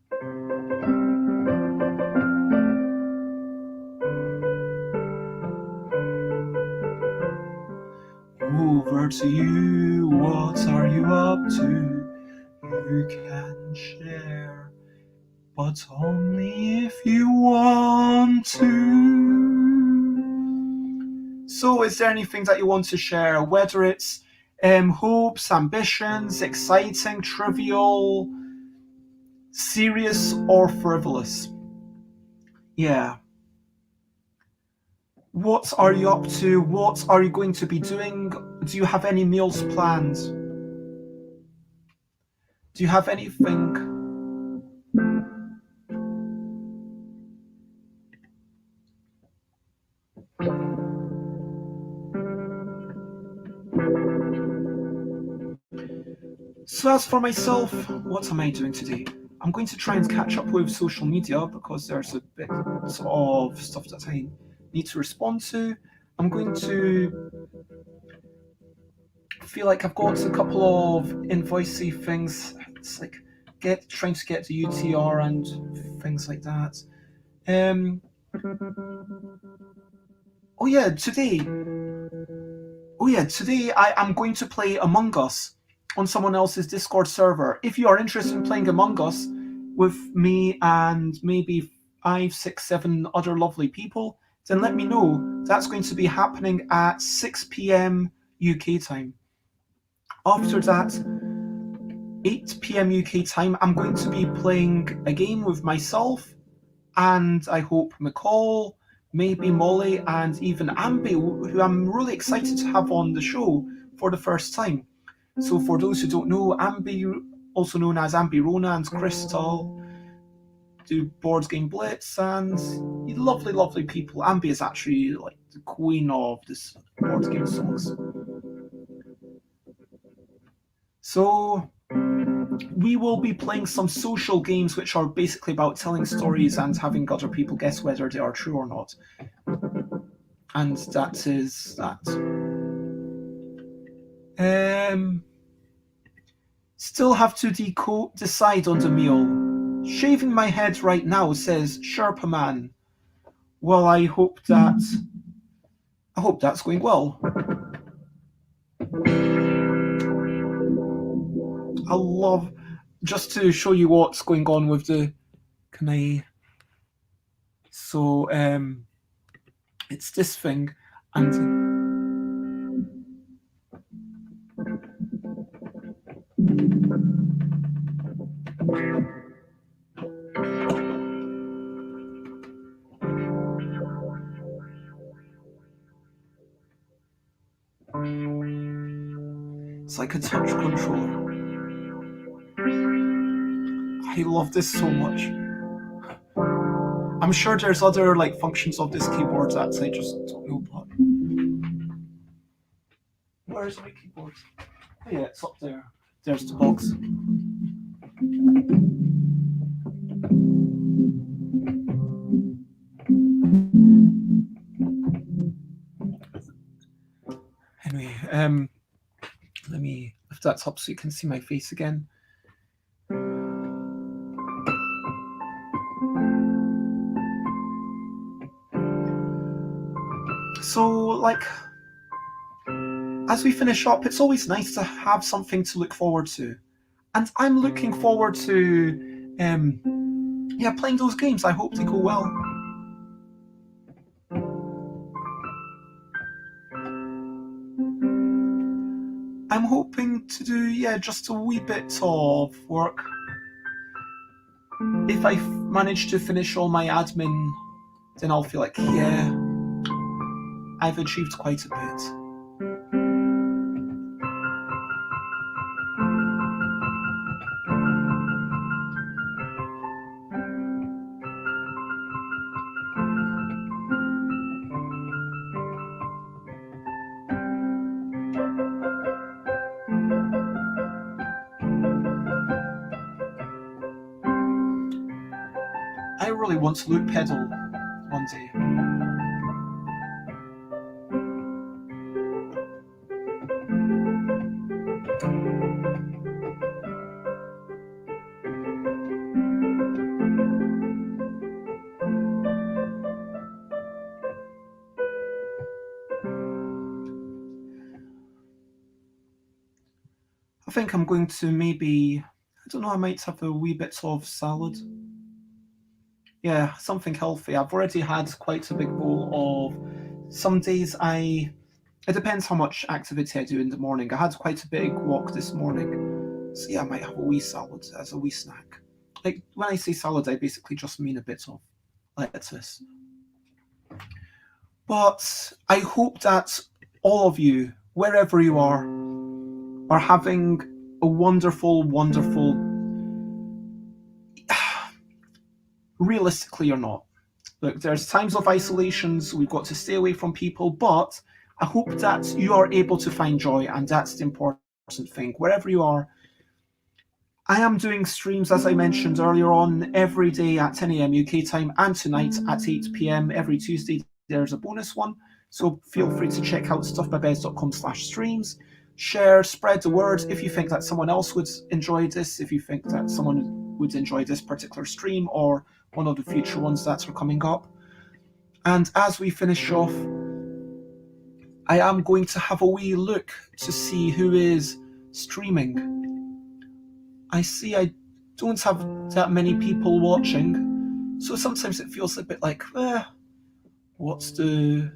over to you, what are you up to? You can share, but only if you want to. So is there anything that you want to share, whether it's hopes, ambitions, exciting, trivial, serious, or frivolous? Yeah. What are you up to? What are you going to be doing? Do you have any meals planned? Do you have anything? So as for myself, what am I doing today? I'm going to try and catch up with social media because there's a bit of stuff that I need to respond to. I'm going to feel like I've got a couple of invoicey things. It's like trying to get the UTR and things like that. Today I am going to play Among Us on someone else's Discord server. If you are interested in playing Among Us, with me and maybe 5, 6, 7 other lovely people, then let me know. That's going to be happening at 6 p.m. UK time. After that, 8 p.m. UK time, I'm going to be playing a game with myself and I hope McCall, maybe Molly, and even Ambi, who I'm really excited to have on the show for the first time. So, for those who don't know, Ambi, also known as Ambi Rona and Crystal, do board game Blitz, and lovely, lovely people. Ambi is actually like the queen of this board game songs. So we will be playing some social games which are basically about telling stories and having other people guess whether they are true or not. And that is that. Still have to decide on the meal. Shaving my head right now, says Sherpa Man. Well, I hope that's going well. I love, just to show you what's going on with the, can I, so it's this thing, and it's like a touch controller. I love this so much. I'm sure there's other like functions of this keyboard that I just don't know. But where's my keyboard? Oh yeah, it's up there. There's the box. Anyway, let me lift that up so you can see my face again. So, like, as we finish up, it's always nice to have something to look forward to. And I'm looking forward to, playing those games. I hope they go well. I'm hoping to do, just a wee bit of work. If I manage to finish all my admin, then I'll feel like, I've achieved quite a bit. I really want to loop pedal one day. I think I'm going to maybe, I don't know, I might have a wee bit of salad. Yeah, something healthy. I've already had quite a big bowl of, some days it depends how much activity I do in the morning. I had quite a big walk this morning. So yeah, I might have a wee salad as a wee snack. Like, when I say salad, I basically just mean a bit of lettuce. But I hope that all of you, wherever you are having a wonderful, wonderful, realistically or not. Look, there's times of isolations, we've got to stay away from people, but I hope that you are able to find joy, and that's the important thing. Wherever you are, I am doing streams, as I mentioned earlier on, every day at 10 a.m. UK time, and tonight at 8 p.m. every Tuesday. There's a bonus one, so feel free to check out stuffbybez.com/streams. Share, spread the word if you think that someone else would enjoy this, if you think that someone would enjoy this particular stream or one of the future ones that are coming up. And as we finish off, I am going to have a wee look to see who is streaming. I see don't have that many people watching, so sometimes it feels a bit like, what's the...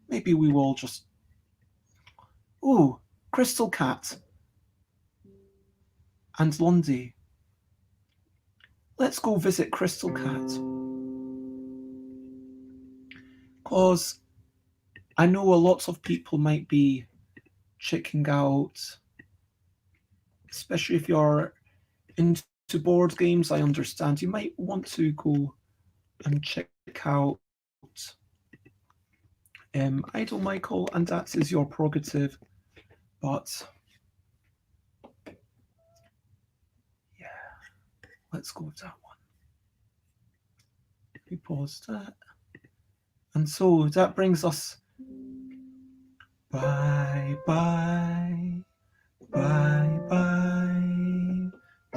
Maybe we will just... Oh, Crystal Cat and Lundy. Let's go visit Crystal Cat. Because I know a lot of people might be checking out, especially if you're into board games. I understand you might want to go and check out Idol Michael, and that is your prerogative. But yeah, let's go with that one. We pause that. And so that brings us bye bye, bye bye.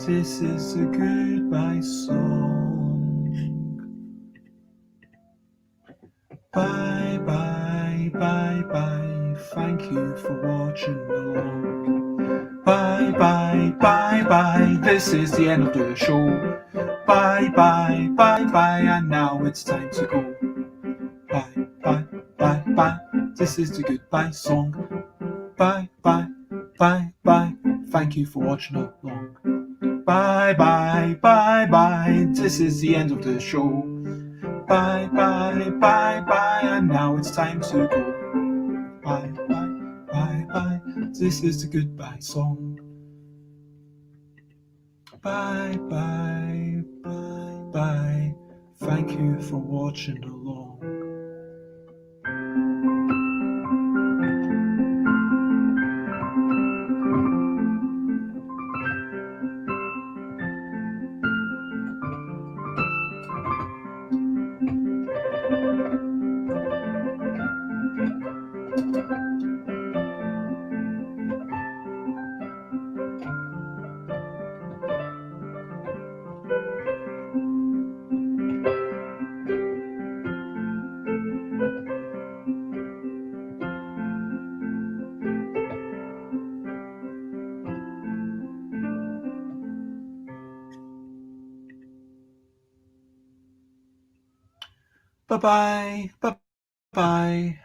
This is a goodbye song. Bye bye, bye bye. Thank you for watching along. Bye bye, bye bye. This is the end of the show. Bye bye, bye bye. And now it's time to go. Bye bye, bye bye. This is the goodbye song. Bye bye, bye bye. Thank you for watching along. Bye bye, bye bye. This is the end of the show. Bye bye, bye bye. And now it's time to go. Bye bye, bye bye. This is the goodbye song. Bye bye, bye bye. Thank you for watching along. Bye bye, bye bye.